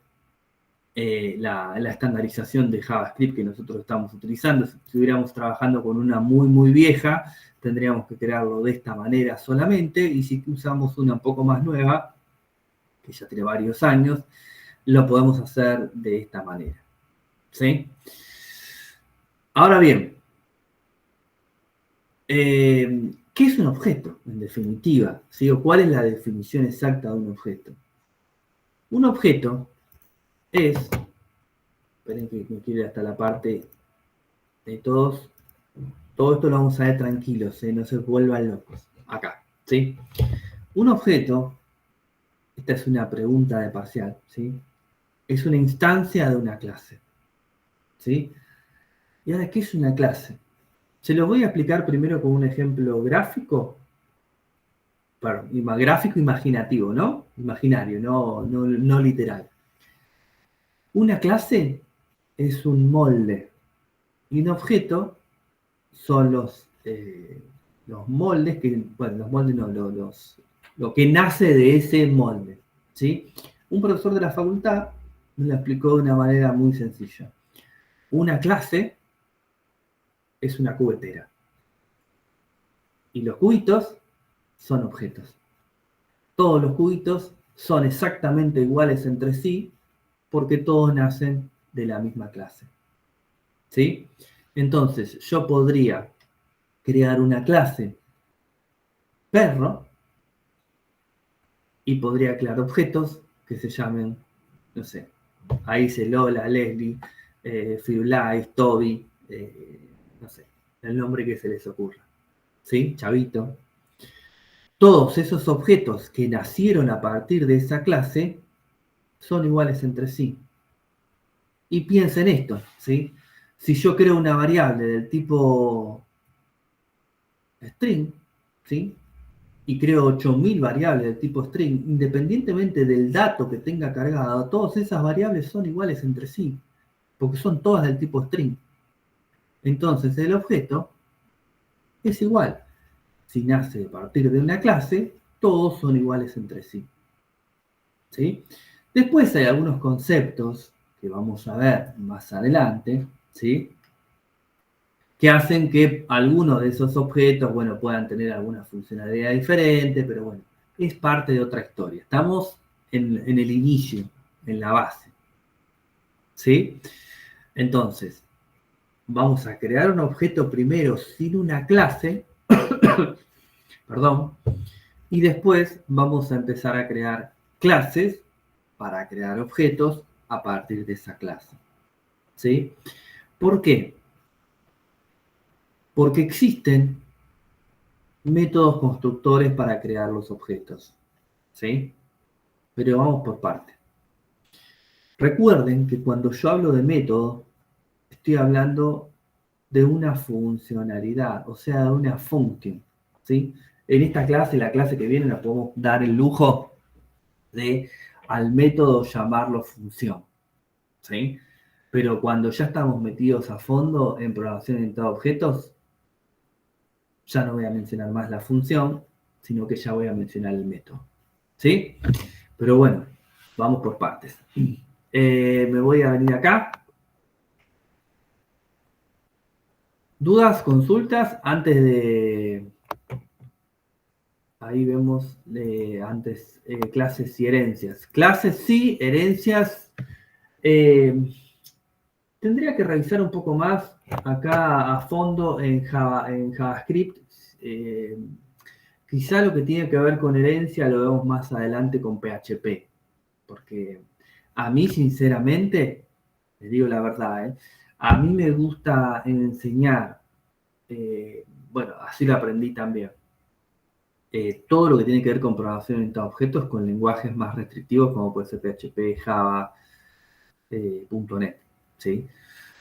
la estandarización de JavaScript que nosotros estamos utilizando. Si estuviéramos trabajando con una muy, muy vieja, tendríamos que crearlo de esta manera solamente. Y si usamos una un poco más nueva, que ya tiene varios años, lo podemos hacer de esta manera, ¿sí? Ahora bien, ¿qué es un objeto, en definitiva? ¿Sí? ¿O cuál es la definición exacta de un objeto? Un objeto es... Esperen que me quiero ir hasta la parte de todos. Todo esto lo vamos a ver tranquilos, no se vuelvan locos. Acá, ¿sí? Un objeto, esta es una pregunta de parcial, ¿sí? Es una instancia de una clase, ¿sí? ¿Y ahora qué es una clase? Se los voy a explicar primero con un ejemplo gráfico. Perdón, gráfico imaginativo, ¿no? Imaginario, no literal. Una clase es un molde y un objeto son los moldes que, bueno, los moldes no, lo que nace de ese molde, ¿sí? Un profesor de la facultad me lo explicó de una manera muy sencilla. Una clase es una cubetera y los cubitos son objetos. Todos los cubitos son exactamente iguales entre sí porque todos nacen de la misma clase, ¿sí? Entonces, yo podría crear una clase perro y podría crear objetos que se llamen, no sé, ahí dice Lola, Leslie, Firulais, Toby, no sé, el nombre que se les ocurra, ¿sí? Chavito. Todos esos objetos que nacieron a partir de esa clase son iguales entre sí. Y piensen esto, ¿sí? Si yo creo una variable del tipo string, ¿sí? Y creo 8000 variables del tipo string, independientemente del dato que tenga cargado, todas esas variables son iguales entre sí, porque son todas del tipo string. Entonces el objeto es igual. Si nace a partir de una clase, todos son iguales entre sí, ¿sí? Después hay algunos conceptos que vamos a ver más adelante, ¿sí? Que hacen que algunos de esos objetos, bueno, puedan tener alguna funcionalidad diferente, pero bueno, es parte de otra historia. Estamos en el inicio, en la base, ¿sí? Entonces, vamos a crear un objeto primero sin una clase, perdón, y después vamos a empezar a crear clases para crear objetos a partir de esa clase, ¿sí? ¿Por qué? Porque existen métodos constructores para crear los objetos, ¿sí? Pero vamos por partes. Recuerden que cuando yo hablo de método, estoy hablando de una funcionalidad, o sea, de una función, ¿sí? En esta clase, la clase que viene, nos podemos dar el lujo de al método llamarlo función, ¿sí? Pero cuando ya estamos metidos a fondo en programación orientada a objetos, ya no voy a mencionar más la función, sino que ya voy a mencionar el método, ¿sí? Pero bueno, vamos por partes. Me voy a venir acá. ¿Dudas, consultas? Antes de... Ahí vemos antes clases y herencias. Clases sí, herencias... tendría que revisar un poco más acá a fondo en JavaScript. Quizá lo que tiene que ver con herencia lo vemos más adelante con PHP. Porque a mí, sinceramente, les digo la verdad, a mí me gusta enseñar, bueno, así lo aprendí también, todo lo que tiene que ver con programación orientada a objetos con lenguajes más restrictivos como puede ser PHP, Java, .NET, ¿sí?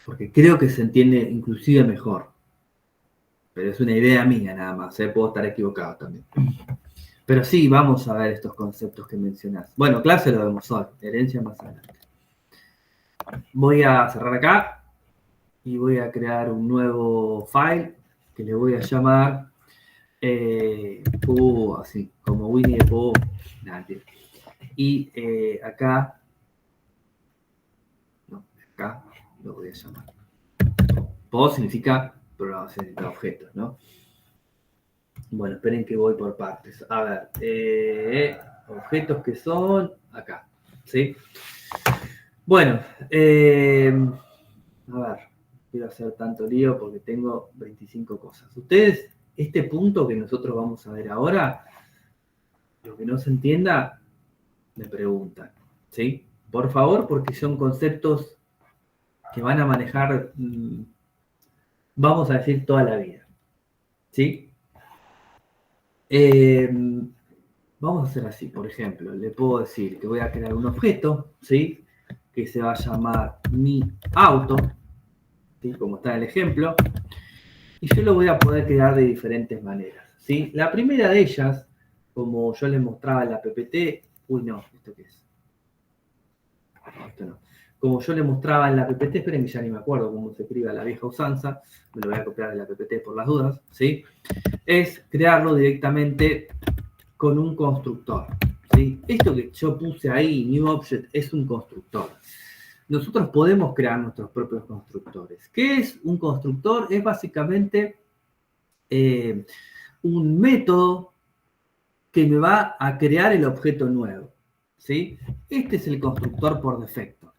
porque creo que se entiende inclusive mejor. Pero es una idea mía nada más, puedo estar equivocado también. Pero sí, vamos a ver estos conceptos que mencionás. Bueno, clase lo vemos hoy, herencia más adelante. Voy a cerrar acá y voy a crear un nuevo file que le voy a llamar así, como Winnie the Pooh. Y acá lo voy a llamar. PO significa programación de objetos, ¿no? Bueno, esperen que voy por partes. A ver, objetos que son acá, ¿sí? Bueno, a ver, quiero hacer tanto lío porque tengo 25 cosas. Ustedes, este punto que nosotros vamos a ver ahora, lo que no se entienda, me preguntan, ¿sí? Por favor, porque son conceptos que van a manejar, vamos a decir, toda la vida, ¿sí? Vamos a hacer así, por ejemplo, le puedo decir que voy a crear un objeto, ¿sí? Que se va a llamar mi auto, ¿sí? Como está en el ejemplo, y yo lo voy a poder crear de diferentes maneras, ¿sí? La primera de ellas, como yo les mostraba en la PPT, ¿esto qué es? No, esto no. Como yo les mostraba en la PPT, esperen que ya ni me acuerdo cómo se escribe a la vieja usanza, me lo voy a copiar de la PPT por las dudas, ¿sí? Es crearlo directamente con un constructor, ¿sí? Esto que yo puse ahí, New Object, es un constructor. Nosotros podemos crear nuestros propios constructores. ¿Qué es un constructor? Es básicamente un método que me va a crear el objeto nuevo, ¿sí? Este es el constructor por defecto,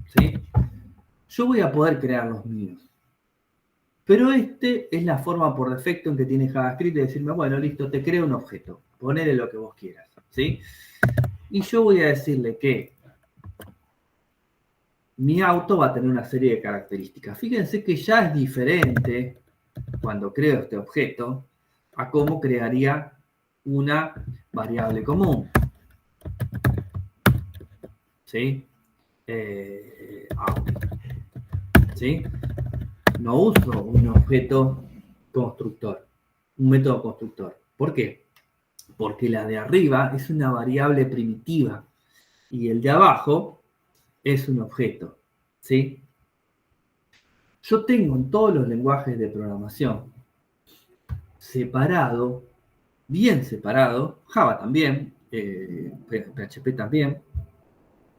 ¿sí? Yo voy a poder crear los míos. Pero este es la forma por defecto en que tiene JavaScript de decirme, bueno, listo, te creo un objeto. Ponele lo que vos quieras, ¿sí? Y yo voy a decirle que mi auto va a tener una serie de características. Fíjense que ya es diferente cuando creo este objeto a cómo crearía una variable común. ¿Sí? Auto. ¿Sí? No uso un objeto constructor, un método constructor. ¿Por qué? Porque la de arriba es una variable primitiva y el de abajo es un objeto, ¿sí? Yo tengo en todos los lenguajes de programación separado, bien separado, Java también, PHP también,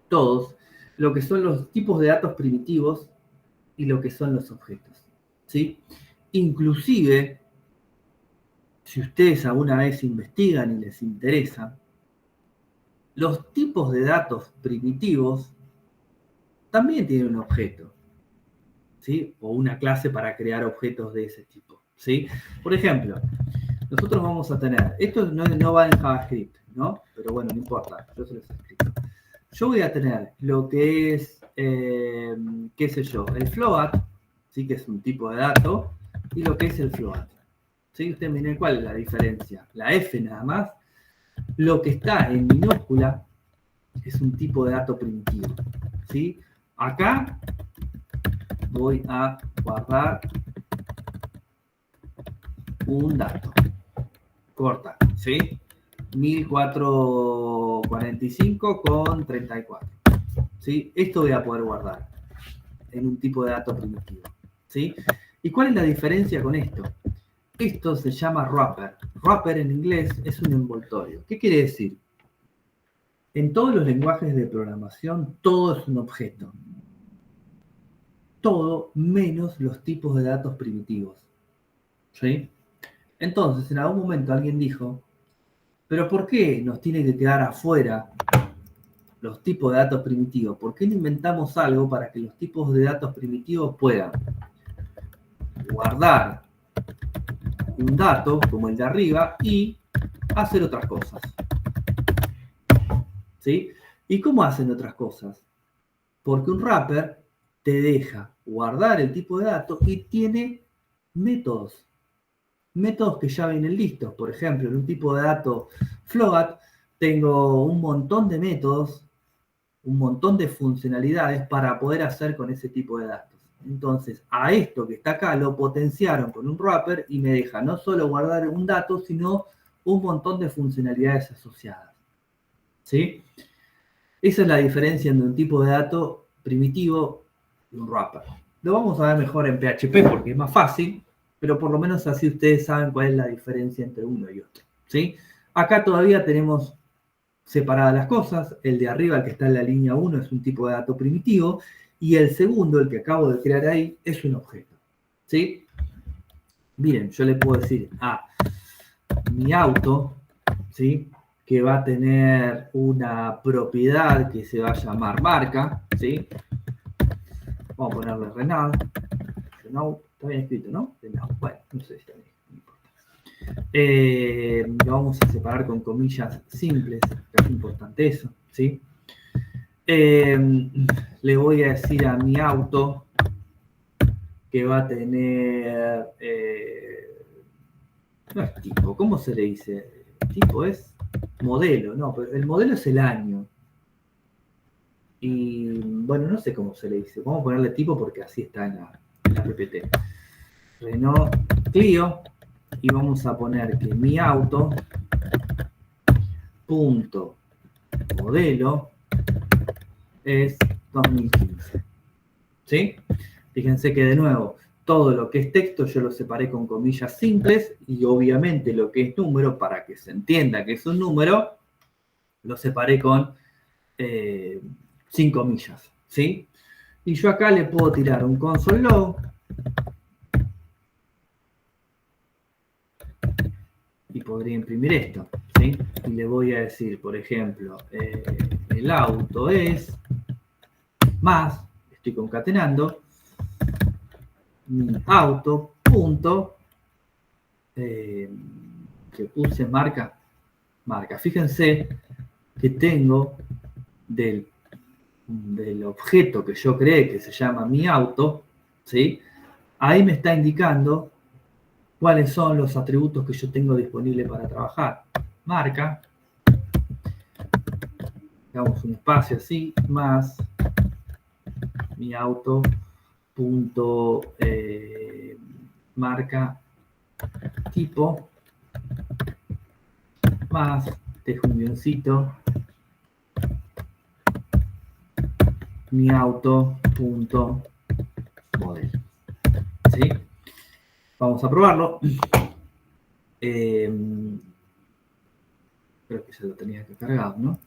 todos, lo que son los tipos de datos primitivos y lo que son los objetos, ¿sí? Inclusive, si ustedes alguna vez investigan y les interesa, los tipos de datos primitivos también tienen un objeto, ¿sí? O una clase para crear objetos de ese tipo, ¿sí? Por ejemplo, nosotros vamos a tener, esto no va en JavaScript, ¿no? Pero bueno, no importa, yo se los explico. Yo voy a tener lo que es, qué sé yo, el float, ¿sí? Que es un tipo de dato, y lo que es el float. ¿Sí? Ustedes miren cuál es la diferencia. La F nada más, lo que está en minúscula es un tipo de dato primitivo, ¿sí? Acá voy a guardar un dato. Corta, ¿sí? 1445 con 34. ¿Sí? Esto voy a poder guardar en un tipo de dato primitivo, ¿sí? ¿Y cuál es la diferencia con esto? Esto se llama wrapper. Wrapper en inglés es un envoltorio. ¿Qué quiere decir? En todos los lenguajes de programación, todo es un objeto. Todo menos los tipos de datos primitivos, ¿sí? Entonces, en algún momento alguien dijo, ¿pero por qué nos tiene que quedar afuera los tipos de datos primitivos? ¿Por qué no inventamos algo para que los tipos de datos primitivos puedan guardar un dato, como el de arriba, y hacer otras cosas? ¿Sí? ¿Y cómo hacen otras cosas? Porque un wrapper te deja guardar el tipo de dato y tiene métodos. Métodos que ya vienen listos. Por ejemplo, en un tipo de dato float tengo un montón de métodos, un montón de funcionalidades para poder hacer con ese tipo de datos. Entonces, a esto que está acá lo potenciaron con un wrapper y me deja no solo guardar un dato, sino un montón de funcionalidades asociadas. ¿Sí? Esa es la diferencia entre un tipo de dato primitivo y un wrapper. Lo vamos a ver mejor en PHP porque es más fácil, pero por lo menos así ustedes saben cuál es la diferencia entre uno y otro. ¿Sí? Acá todavía tenemos separadas las cosas. El de arriba, el que está en la línea 1, es un tipo de dato primitivo, y el segundo, el que acabo de crear ahí, es un objeto. ¿Sí? Miren, yo le puedo decir a mi auto, ¿sí?, que va a tener una propiedad que se va a llamar marca, ¿sí? Vamos a ponerle Renault. Renault, está bien escrito, ¿no? Renault. Bueno, no sé si está bien. Lo vamos a separar con comillas simples, que es importante eso, ¿sí? Le voy a decir a mi auto que va a tener... no es tipo, ¿cómo se le dice? Tipo es modelo, no, pero el modelo es el año. Y bueno, no sé cómo se le dice. Vamos a ponerle tipo porque así está en la PPT. Renault Clio. Y vamos a poner que mi auto punto modelo es 2015. ¿Sí? Fíjense que de nuevo, todo lo que es texto yo lo separé con comillas simples y obviamente lo que es número, para que se entienda que es un número, lo separé con sin comillas, ¿sí? Y yo acá le puedo tirar un console log y podría imprimir esto, ¿sí? Y le voy a decir, por ejemplo, el auto es más, estoy concatenando, mi auto, punto, que puse marca. Fíjense que tengo del objeto que yo creé, que se llama mi auto, ¿sí? Ahí me está indicando cuáles son los atributos que yo tengo disponibles para trabajar. Marca, damos un espacio así, más mi auto, punto, marca, tipo, más, dejo un guioncito, mi auto, punto, modelo. ¿Sí? Vamos a probarlo. Creo que ya lo tenía que cargar, ¿no?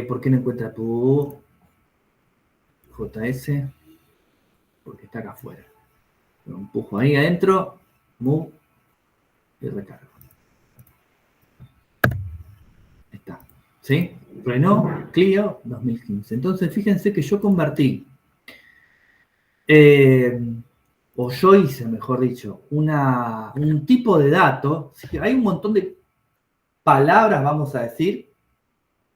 ¿Por qué no encuentra tu JS? Porque está acá afuera. Lo empujo ahí adentro, move y recargo. Ahí está. ¿Sí? Renault Clio 2015. Entonces, fíjense que yo convertí, o yo hice, mejor dicho, un tipo de dato. Hay un montón de palabras, vamos a decir,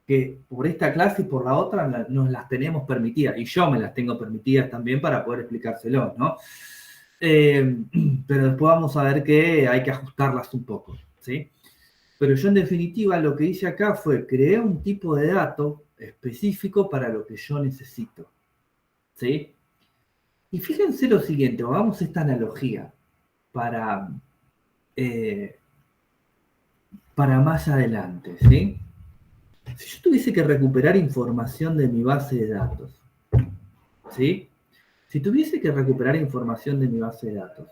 que por esta clase y por la otra nos las tenemos permitidas, y yo me las tengo permitidas también para poder explicárselo, ¿no? Pero después vamos a ver que hay que ajustarlas un poco, ¿sí? Pero yo en definitiva lo que hice acá fue crear un tipo de dato específico para lo que yo necesito, ¿sí? Y fíjense lo siguiente, hagamos esta analogía para más adelante, ¿sí? Si yo tuviese que recuperar información de mi base de datos, ¿sí? Si tuviese que recuperar información de mi base de datos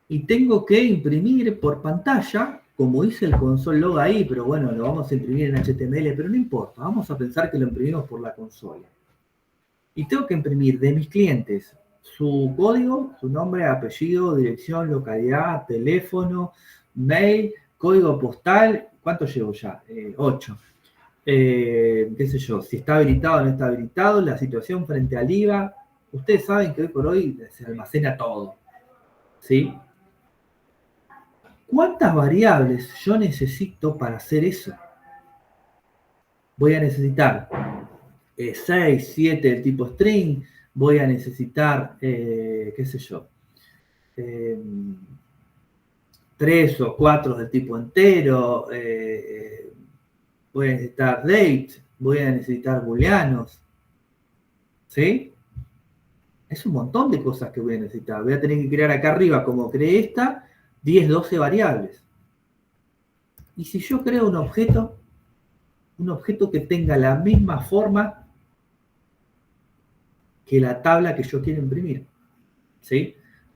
y tengo que imprimir por pantalla, como hice el console log ahí, pero bueno, lo vamos a imprimir en HTML, pero no importa, vamos a pensar que lo imprimimos por la consola. Y tengo que imprimir de mis clientes su código, su nombre, apellido, dirección, localidad, teléfono, mail, código postal. ¿Cuánto llevo ya? 8. Qué sé yo, si está habilitado o no está habilitado, la situación frente al IVA. Ustedes saben que hoy por hoy se almacena todo, ¿sí? ¿Cuántas variables yo necesito para hacer eso? Voy a necesitar 6, 7 del tipo string, voy a necesitar, qué sé yo, 3 o 4 del tipo entero, voy a necesitar date, voy a necesitar booleanos, ¿sí? Es un montón de cosas que voy a necesitar. Voy a tener que crear acá arriba, como creé esta, 10, 12 variables. Y si yo creo un objeto que tenga la misma forma que la tabla que yo quiero imprimir, ¿sí?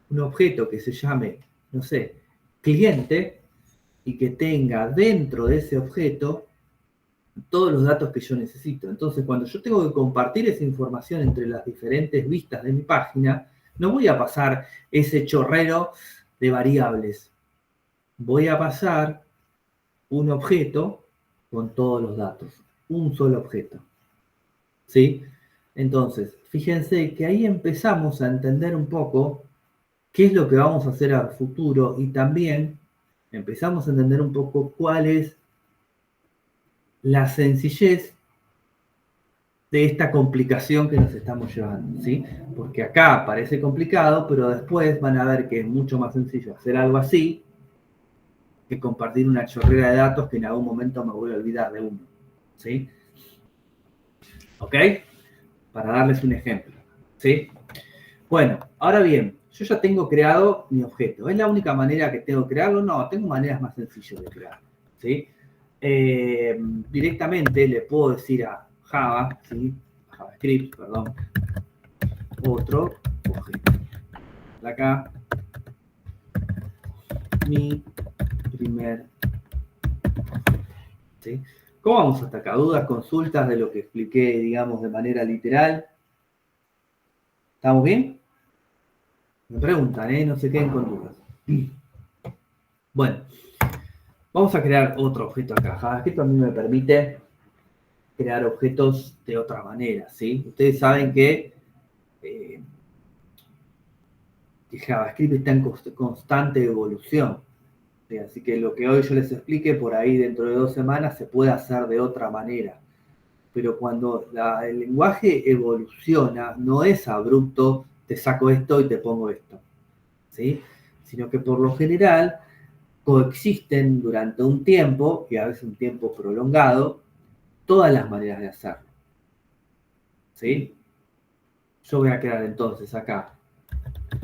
Un objeto que se llame, no sé, cliente, y que tenga dentro de ese objeto todos los datos que yo necesito. Entonces, cuando yo tengo que compartir esa información entre las diferentes vistas de mi página, no voy a pasar ese chorrero de variables. Voy a pasar un objeto con todos los datos. Un solo objeto. ¿Sí? Entonces, fíjense que ahí empezamos a entender un poco qué es lo que vamos a hacer al futuro y también empezamos a entender un poco cuál es la sencillez de esta complicación que nos estamos llevando, ¿sí? Porque acá parece complicado, pero después van a ver que es mucho más sencillo hacer algo así que compartir una chorrera de datos que en algún momento me voy a olvidar de uno, ¿sí? ¿Ok? Para darles un ejemplo, ¿sí? Bueno, ahora bien, yo ya tengo creado mi objeto. ¿Es la única manera que tengo de crearlo? No, tengo maneras más sencillas de crearlo, ¿sí? Directamente le puedo decir a Java, ¿sí? JavaScript, perdón, otro objeto. Acá, mi primer objeto, ¿sí? ¿Cómo vamos hasta acá? ¿Dudas, consultas de lo que expliqué, digamos, de manera literal? ¿Estamos bien? Me preguntan, no se queden con dudas. Bueno, vamos a crear otro objeto acá. JavaScript a mí me permite crear objetos de otra manera, ¿sí? Ustedes saben que JavaScript está en constante evolución, ¿sí? Así que lo que hoy yo les explique, por ahí dentro de 2 semanas se puede hacer de otra manera. Pero cuando el lenguaje evoluciona, no es abrupto, te saco esto y te pongo esto, ¿sí? Sino que por lo general coexisten durante un tiempo, y a veces un tiempo prolongado, todas las maneras de hacerlo, ¿sí? Yo voy a crear entonces acá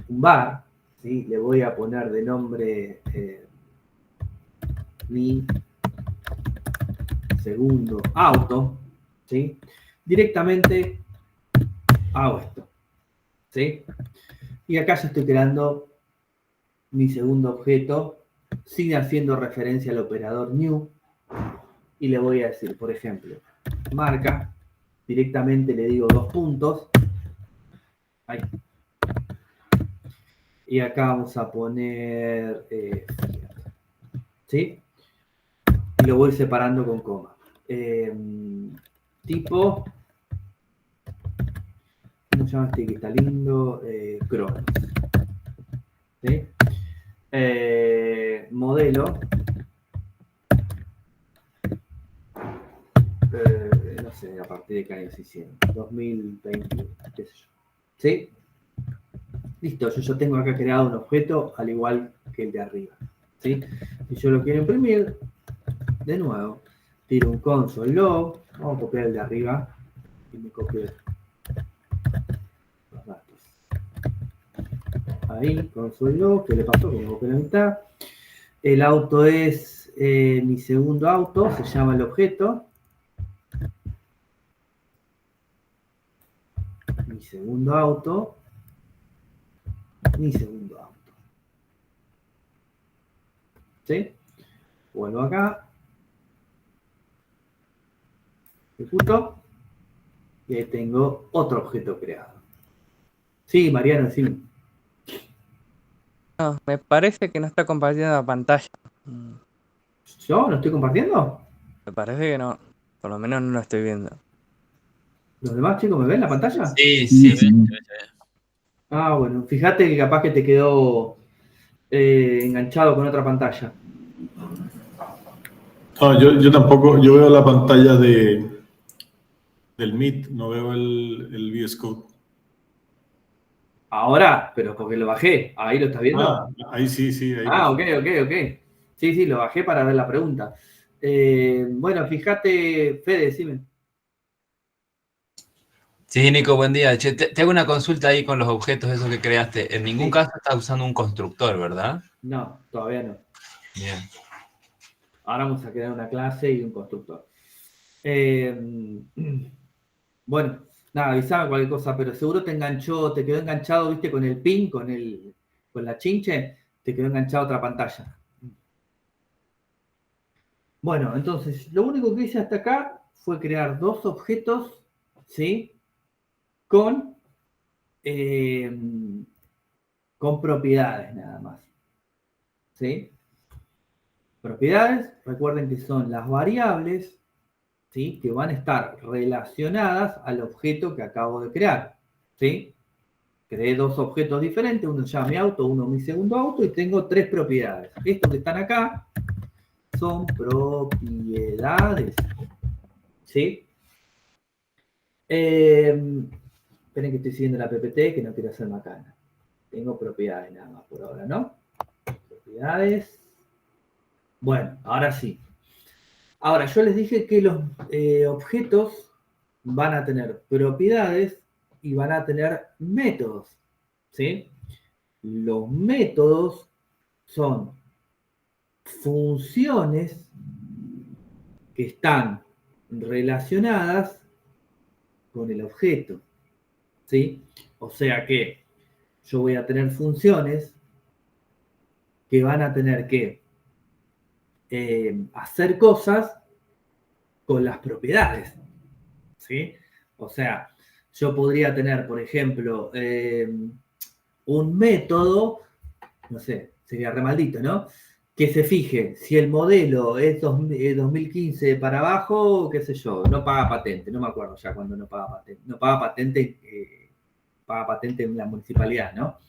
un var, ¿sí? Le voy a poner de nombre mi segundo auto, ¿sí? Directamente hago esto, ¿sí? Y acá ya estoy creando mi segundo objeto, sigue haciendo referencia al operador new, y le voy a decir, por ejemplo, marca, directamente le digo 2 puntos, ahí. Y acá vamos a poner, ¿sí? Y lo voy separando con coma. Tipo, ¿cómo se llama este que está lindo? Cronos. ¿Sí? Modelo. No sé a partir de qué año se hicieron. 2021, qué sé yo. ¿Sí? Listo, yo ya tengo acá creado un objeto al igual que el de arriba, ¿sí? Si yo lo quiero imprimir, de nuevo, tiro un console log, vamos a copiar el de arriba y me copio los datos. Ahí, console log, ¿qué le pasó? Que me copié la mitad. El auto es mi segundo auto, se llama el objeto. Mi segundo auto. Mi segundo auto. ¿Sí? Vuelvo acá. Ejecuto. Y ahí tengo otro objeto creado. Sí, Mariano, sí. No, me parece que no está compartiendo la pantalla. ¿Yo no estoy compartiendo? Me parece que no. Por lo menos no lo estoy viendo. ¿Los demás chicos me ven la pantalla? Sí, sí, se ve. Ah, bueno, fíjate que capaz que te quedó enganchado con otra pantalla. No, yo tampoco, yo veo la pantalla del Meet, no veo el VS Code. Ahora, pero porque lo bajé. ¿Ahí lo estás viendo? Ah, ahí sí, sí. Ahí Ah, ok. Sí, lo bajé para ver la pregunta. Bueno, fíjate, Fede, decime. Sí, Nico, buen día. Che, te hago una consulta ahí con los objetos esos que creaste. En ningún Sí. caso estás usando un constructor, ¿verdad? No, todavía no. Bien. Ahora vamos a crear una clase y un constructor. Bueno, nada, avisame cualquier cosa, pero seguro te enganchó, te quedó enganchado, viste, con el pin, con la chinche, te quedó enganchado otra pantalla. Bueno, entonces, lo único que hice hasta acá fue crear dos objetos, ¿sí? Con propiedades nada más, ¿sí? Propiedades, recuerden que son las variables, ¿sí? Que van a estar relacionadas al objeto que acabo de crear, ¿sí? Creé dos objetos diferentes, uno se llama mi auto, uno mi segundo auto, y tengo tres propiedades. Estos que están acá son propiedades, ¿sí? Esperen que estoy siguiendo la PPT, que no quiero hacer macana. Tengo propiedades nada más por ahora, ¿no? Propiedades. Bueno, ahora sí. Ahora, yo les dije que los objetos van a tener propiedades y van a tener métodos, ¿sí? Los métodos son funciones que están relacionadas con el objeto, ¿sí? O sea que yo voy a tener funciones que van a tener que hacer cosas con las propiedades, ¿sí? O sea, yo podría tener, por ejemplo, un método, no sé, sería re maldito, ¿no? Que se fije si el modelo es 2015 para abajo, qué sé yo, no paga patente, no me acuerdo ya cuando no paga patente. No paga patente, paga patente en la municipalidad, ¿no?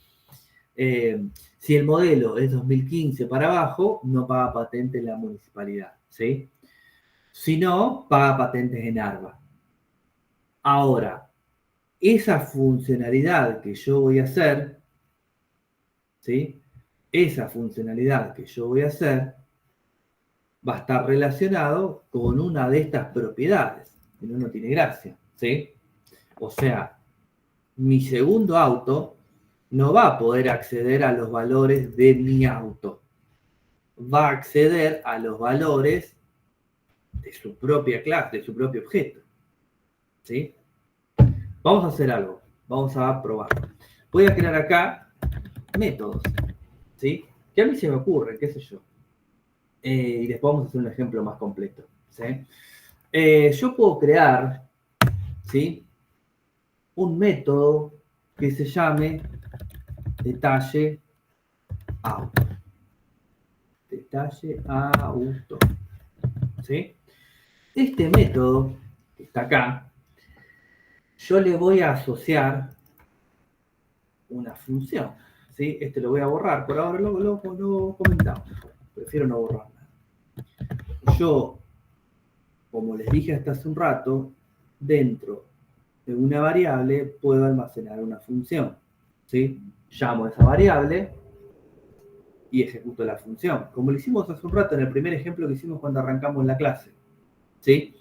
Si el modelo es 2015 para abajo, no paga patente en la municipalidad, ¿sí? Si no, paga patentes en ARBA. Ahora, esa funcionalidad que yo voy a hacer, ¿sí? Esa funcionalidad que yo voy a hacer va a estar relacionado con una de estas propiedades. Si no, no tiene gracia, ¿sí? O sea, mi segundo auto no va a poder acceder a los valores de mi auto. Va a acceder a los valores de su propia clase, de su propio objeto, ¿sí? Vamos a hacer algo. Vamos a probar. Voy a crear acá métodos, ¿sí? Que a mí se me ocurre, qué sé yo. Y después vamos a hacer un ejemplo más completo, ¿sí? Yo puedo crear, ¿sí? Un método que se llame detalle auto. Detalle auto, ¿sí? Este método que está acá, yo le voy a asociar una función, ¿sí? Este lo voy a borrar, por ahora lo comentamos. Prefiero no borrar nada. Yo, como les dije hasta hace un rato, dentro de una variable puedo almacenar una función, ¿sí? Llamo a esa variable y ejecuto la función, como lo hicimos hace un rato en el primer ejemplo que hicimos cuando arrancamos la clase, ¿sí?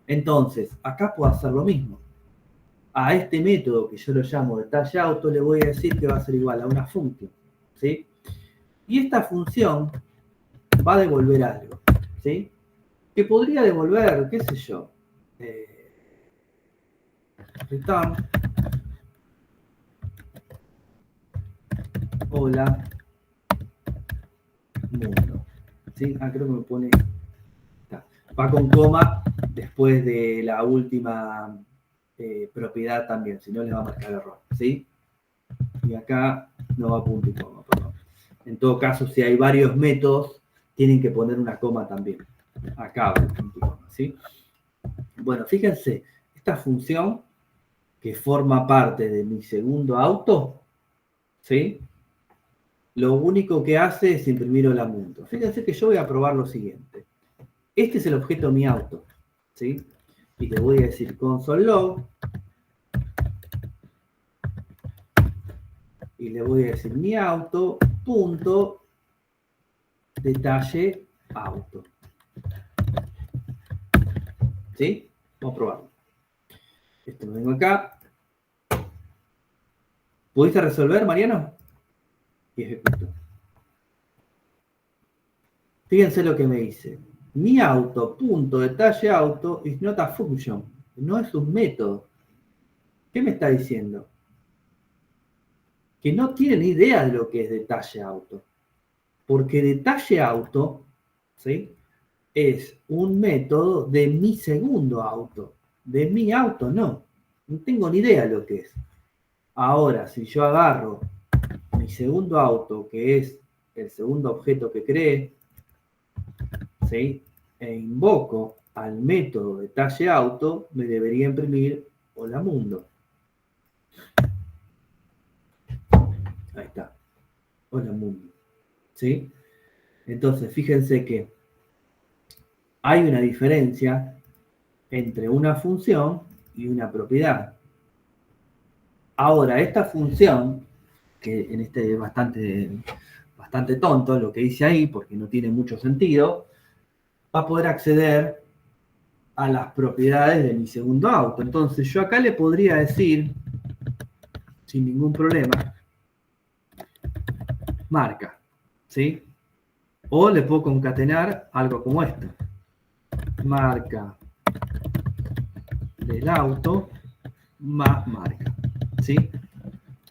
Entonces, acá puedo hacer lo mismo. A este método que yo lo llamo detalle auto le voy a decir que va a ser igual a una función, ¿sí? Y esta función va a devolver algo, ¿sí? Que podría devolver, qué sé yo, return, hola, mundo, ¿sí? Ah, creo que me pone, está. Va con coma después de la última propiedad también, si no les va a marcar error, ¿sí? Y acá no va punto y coma, perdón. En todo caso, si hay varios métodos, tienen que poner una coma también. Acá va el punto y coma, ¿sí? Bueno, fíjense, esta función que forma parte de mi segundo auto, ¿sí? Lo único que hace es imprimir hola mundo. Fíjense que yo voy a probar lo siguiente. Este es el objeto mi auto, ¿sí? Y le voy a decir console.log y le voy a decir mi auto punto detalle auto, ¿sí? Vamos a probarlo. Esto lo vengo acá, ¿Pudiste resolver, Mariano? Y ejecuto. Fíjense lo que me dice. Mi auto, punto, detalle auto, is not a function. No es un método. ¿Qué me está diciendo? Que no tiene ni idea de lo que es detalle auto. Porque detalle auto, ¿sí?, es un método de mi segundo auto. De mi auto no. No tengo ni idea de lo que es. Ahora, si yo agarro mi segundo auto, que es el segundo objeto que creé, ¿sí?, e invoco al método detalle auto, me debería imprimir hola mundo. Ahí está. Hola mundo. ¿Sí? Entonces, fíjense que hay una diferencia entre una función y una propiedad. Ahora, esta función, que en este es bastante tonto lo que dice ahí, porque no tiene mucho sentido, va a poder acceder a las propiedades de mi segundo auto. Entonces, yo acá le podría decir, sin ningún problema, marca, ¿sí? O le puedo concatenar algo como esto. Marca del auto más marca, ¿sí?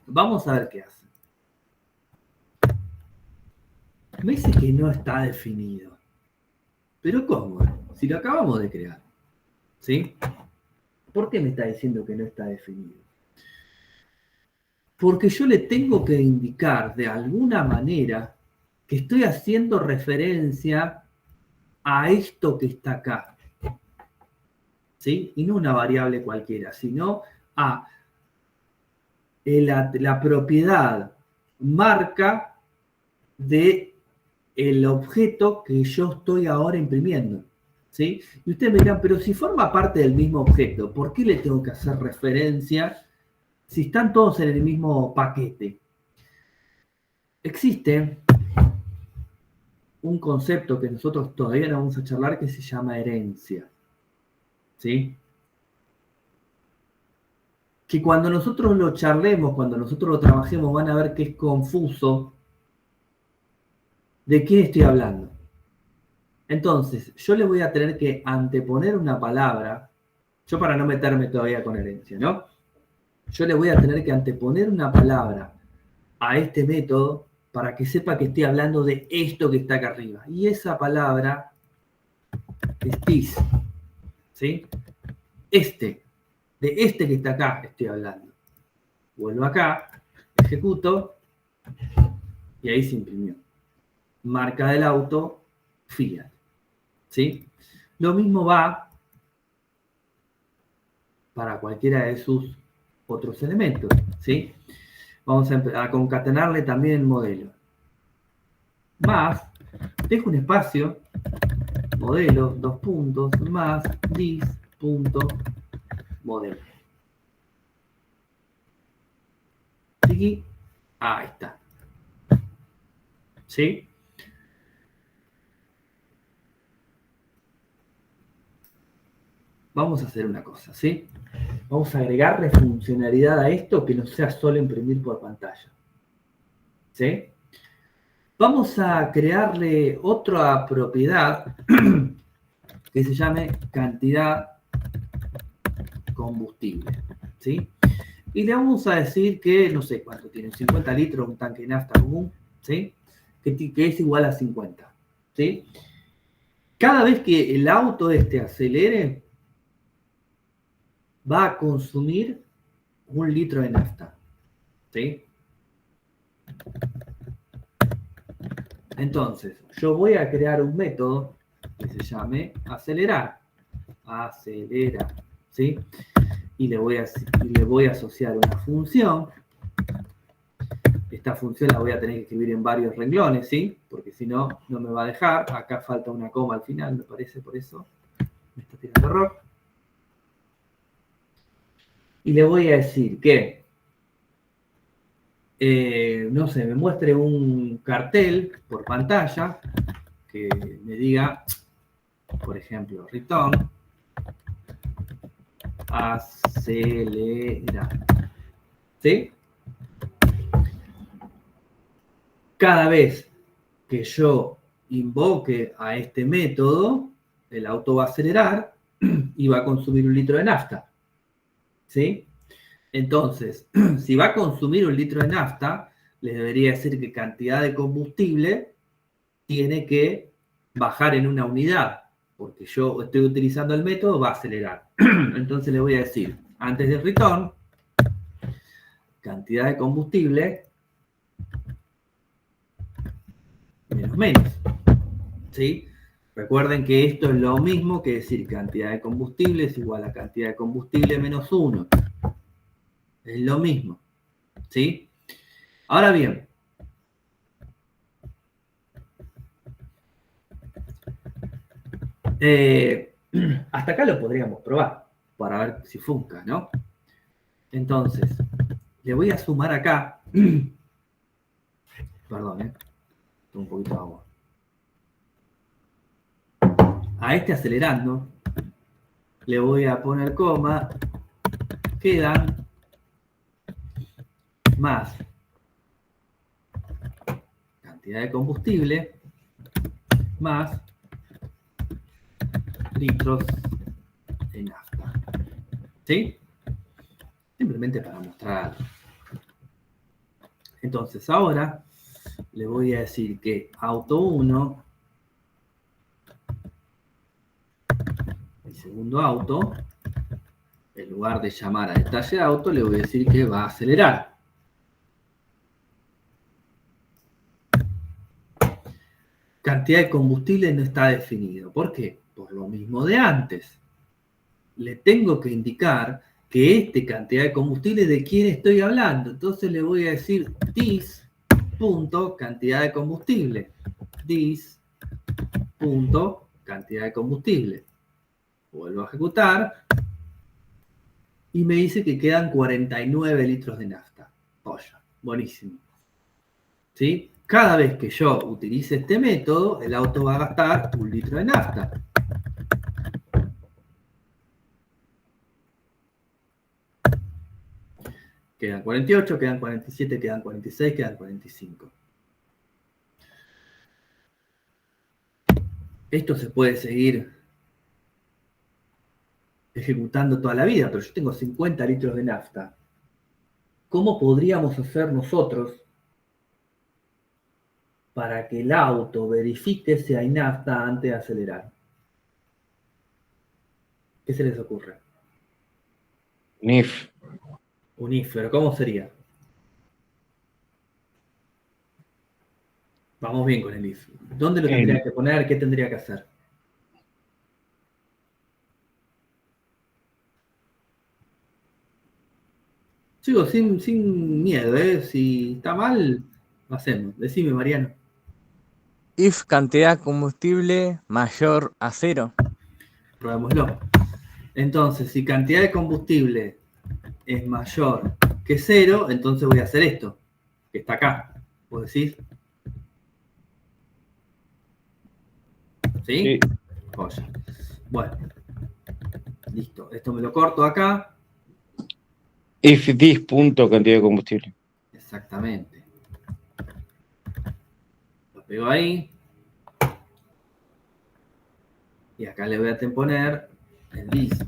Vamos a ver qué hace. Me dice que no está definido. ¿Pero cómo? Si lo acabamos de crear, ¿sí? ¿Por qué me está diciendo que no está definido? Porque yo le tengo que indicar de alguna manera que estoy haciendo referencia a esto que está acá, ¿sí? Y no una variable cualquiera, sino a la propiedad marca de el objeto que yo estoy ahora imprimiendo, ¿sí? Y ustedes me dirán, pero si forma parte del mismo objeto, ¿por qué le tengo que hacer referencia si están todos en el mismo paquete? Existe un concepto que nosotros todavía no vamos a charlar que se llama herencia, ¿sí? Que cuando nosotros lo charlemos, cuando nosotros lo trabajemos, van a ver que es confuso de quién estoy hablando. Entonces, yo le voy a tener que anteponer una palabra, yo para no meterme todavía con herencia, ¿no? Yo le voy a tener que anteponer una palabra a este método para que sepa que estoy hablando de esto que está acá arriba. Y esa palabra es this, ¿sí? De este que está acá estoy hablando. Vuelvo acá, ejecuto, y ahí se imprimió. Marca del auto, Fiat, ¿sí? Lo mismo va para cualquiera de sus otros elementos, ¿sí? Vamos a concatenarle también el modelo. Más, dejo un espacio, modelo, 2 puntos, más, this, punto, modelo. Aquí, ahí está. ¿Sí? Vamos a hacer una cosa, ¿sí? Vamos a agregarle funcionalidad a esto que no sea solo imprimir por pantalla. ¿Sí? Vamos a crearle otra propiedad que se llame cantidad combustible, ¿sí? Y le vamos a decir que, no sé cuánto tiene, 50 litros, un tanque de nafta común, ¿sí? Que es igual a 50, ¿sí? Cada vez que el auto acelere, va a consumir 1 litro de nafta, ¿sí? Entonces, yo voy a crear un método que se llame acelerar, ¿sí? Y le voy a asociar una función. Esta función la voy a tener que escribir en varios renglones, ¿sí? Porque si no, no me va a dejar. Acá falta una coma al final, me parece, por eso me está tirando error. Y le voy a decir que, no sé, me muestre un cartel por pantalla que me diga, por ejemplo, return, acelera, ¿sí? Cada vez que yo invoque a este método, el auto va a acelerar y va a consumir 1 litro de nafta. ¿Sí? Entonces, si va a consumir 1 litro de nafta, le debería decir que cantidad de combustible tiene que bajar en una unidad, porque yo estoy utilizando el método, va a acelerar. Entonces le voy a decir, antes del return, cantidad de combustible menos. ¿Sí? Recuerden que esto es lo mismo que decir cantidad de combustible es igual a cantidad de combustible menos 1. Es lo mismo. ¿Sí? Ahora bien, hasta acá lo podríamos probar para ver si funciona, ¿no? Entonces, le voy a sumar acá. Perdón, un poquito de agua. A este acelerando, le voy a poner coma, quedan más cantidad de combustible más litros de nafta. ¿Sí? Simplemente para mostrar. Entonces ahora le voy a decir que auto 1, el segundo auto, en lugar de llamar a detalle auto, le voy a decir que va a acelerar. Cantidad de combustible no está definido. ¿Por qué? Por lo mismo de antes. Le tengo que indicar que esta cantidad de combustible, ¿de quién estoy hablando? Entonces le voy a decir this, punto, cantidad de combustible. This, punto, cantidad de combustible. Vuelvo a ejecutar. Y me dice que quedan 49 litros de nafta. Joya, buenísimo. ¿Sí? Cada vez que yo utilice este método, el auto va a gastar 1 litro de nafta. Quedan 48, quedan 47, quedan 46, quedan 45. Esto se puede seguir ejecutando toda la vida, pero yo tengo 50 litros de nafta. ¿Cómo podríamos hacer nosotros para que el auto verifique si hay nafta antes de acelerar? ¿Qué se les ocurre? Un if. Un if, pero ¿cómo sería? Vamos bien con el if. ¿Dónde lo tendría que poner? ¿Qué tendría que hacer? Sigo sin miedo, ¿eh? Si está mal, lo hacemos. Decime, Mariano. If cantidad de combustible mayor a 0. Probémoslo. Entonces, si cantidad de combustible es mayor que 0, entonces voy a hacer esto, que está acá. ¿Vos decís? ¿Sí? Joya. Bueno. Listo. Esto me lo corto acá. If this, punto, cantidad de combustible. Exactamente. Lo pego ahí. Y acá le voy a poner el this.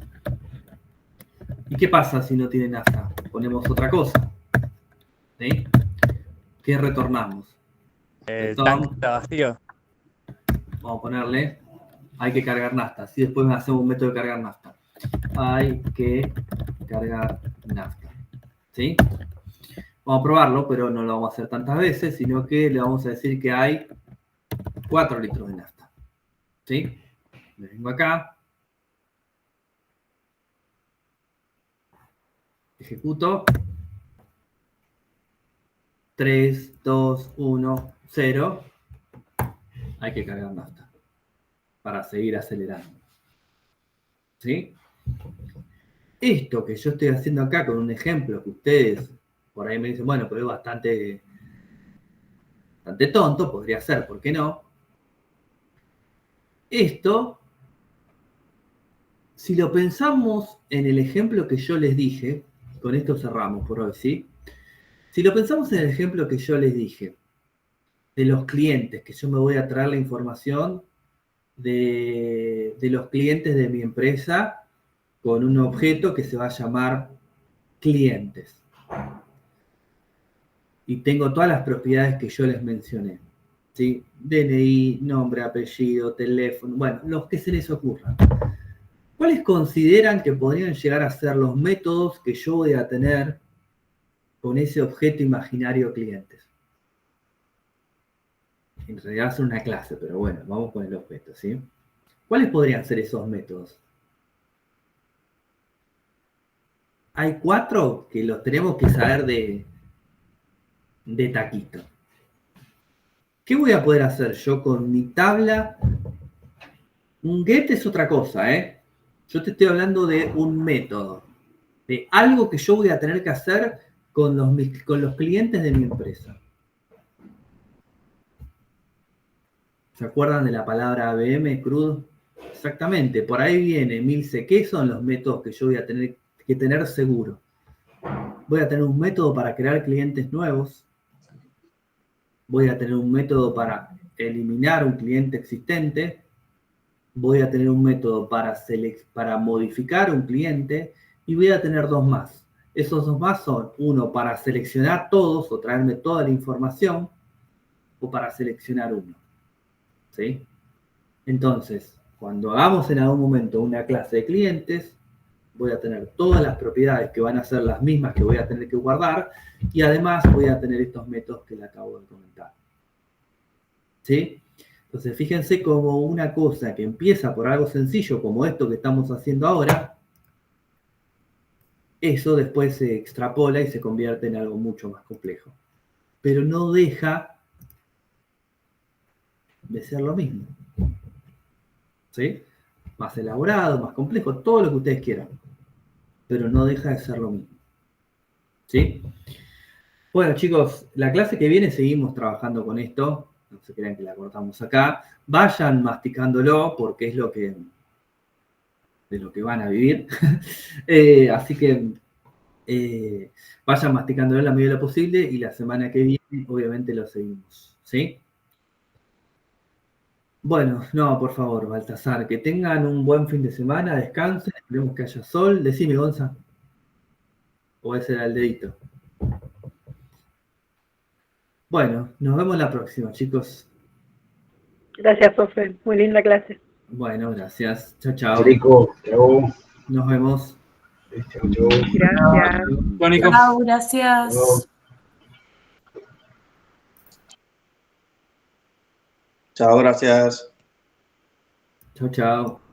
¿Y qué pasa si no tiene nafta? Ponemos otra cosa. ¿Sí? ¿Qué retornamos? El tanque está vacío. Vamos a ponerle, hay que cargar nafta. Así después hacemos un método de cargar nafta. Hay que cargar nafta. ¿Sí? Vamos a probarlo, pero no lo vamos a hacer tantas veces, sino que le vamos a decir que hay 4 litros de nafta. ¿Sí? Me vengo acá. Ejecuto. 3, 2, 1, 0. Hay que cargar nafta para seguir acelerando. ¿Sí? Esto que yo estoy haciendo acá con un ejemplo que ustedes por ahí me dicen, bueno, pero es bastante tonto, podría ser, ¿por qué no? Esto, si lo pensamos en el ejemplo que yo les dije, con esto cerramos por hoy, ¿sí? Si lo pensamos en el ejemplo que yo les dije, de los clientes, que yo me voy a traer la información de los clientes de mi empresa con un objeto que se va a llamar clientes. Y tengo todas las propiedades que yo les mencioné, ¿sí? DNI, nombre, apellido, teléfono, bueno, los que se les ocurran. ¿Cuáles consideran que podrían llegar a ser los métodos que yo voy a tener con ese objeto imaginario clientes? En realidad es una clase, pero bueno, vamos con el objeto, ¿sí? ¿Cuáles podrían ser esos métodos? Hay 4 que los tenemos que saber de taquito. ¿Qué voy a poder hacer yo con mi tabla? Un get es otra cosa, ¿eh? Yo te estoy hablando de un método, de algo que yo voy a tener que hacer con los clientes de mi empresa. ¿Se acuerdan de la palabra ABM, crudo? Exactamente, por ahí viene Milce. ¿Qué son los métodos que yo voy a tener que tener seguro? Voy a tener un método para crear clientes nuevos. Voy a tener un método para eliminar un cliente existente. Voy a tener un método para modificar un cliente. Y voy a tener 2 más. Esos 2 más son uno para seleccionar todos o traerme toda la información, o para seleccionar uno. ¿Sí? Entonces, cuando hagamos en algún momento una clase de clientes, voy a tener todas las propiedades que van a ser las mismas que voy a tener que guardar, y además voy a tener estos métodos que le acabo de comentar. ¿Sí? Entonces, fíjense como una cosa que empieza por algo sencillo como esto que estamos haciendo ahora, eso después se extrapola y se convierte en algo mucho más complejo. Pero no deja de ser lo mismo. ¿Sí? Más elaborado, más complejo, todo lo que ustedes quieran. Pero no deja de ser lo mismo. ¿Sí? Bueno, chicos, la clase que viene seguimos trabajando con esto. No se crean que la cortamos acá. Vayan masticándolo porque es de lo que van a vivir. Así que vayan masticándolo en la medida de lo posible y la semana que viene obviamente lo seguimos. ¿Sí? Bueno, no, por favor, Baltasar, que tengan un buen fin de semana, descansen, esperemos que haya sol. Decime, Gonza. O ese era el dedito. Bueno, nos vemos la próxima, chicos. Gracias, profe. Muy linda clase. Bueno, gracias. Chao, chao. Rico, chao. Nos vemos. Chao, chao. Gracias. Chao, Nico. Chao, gracias. Chao, gracias. Chao, chao.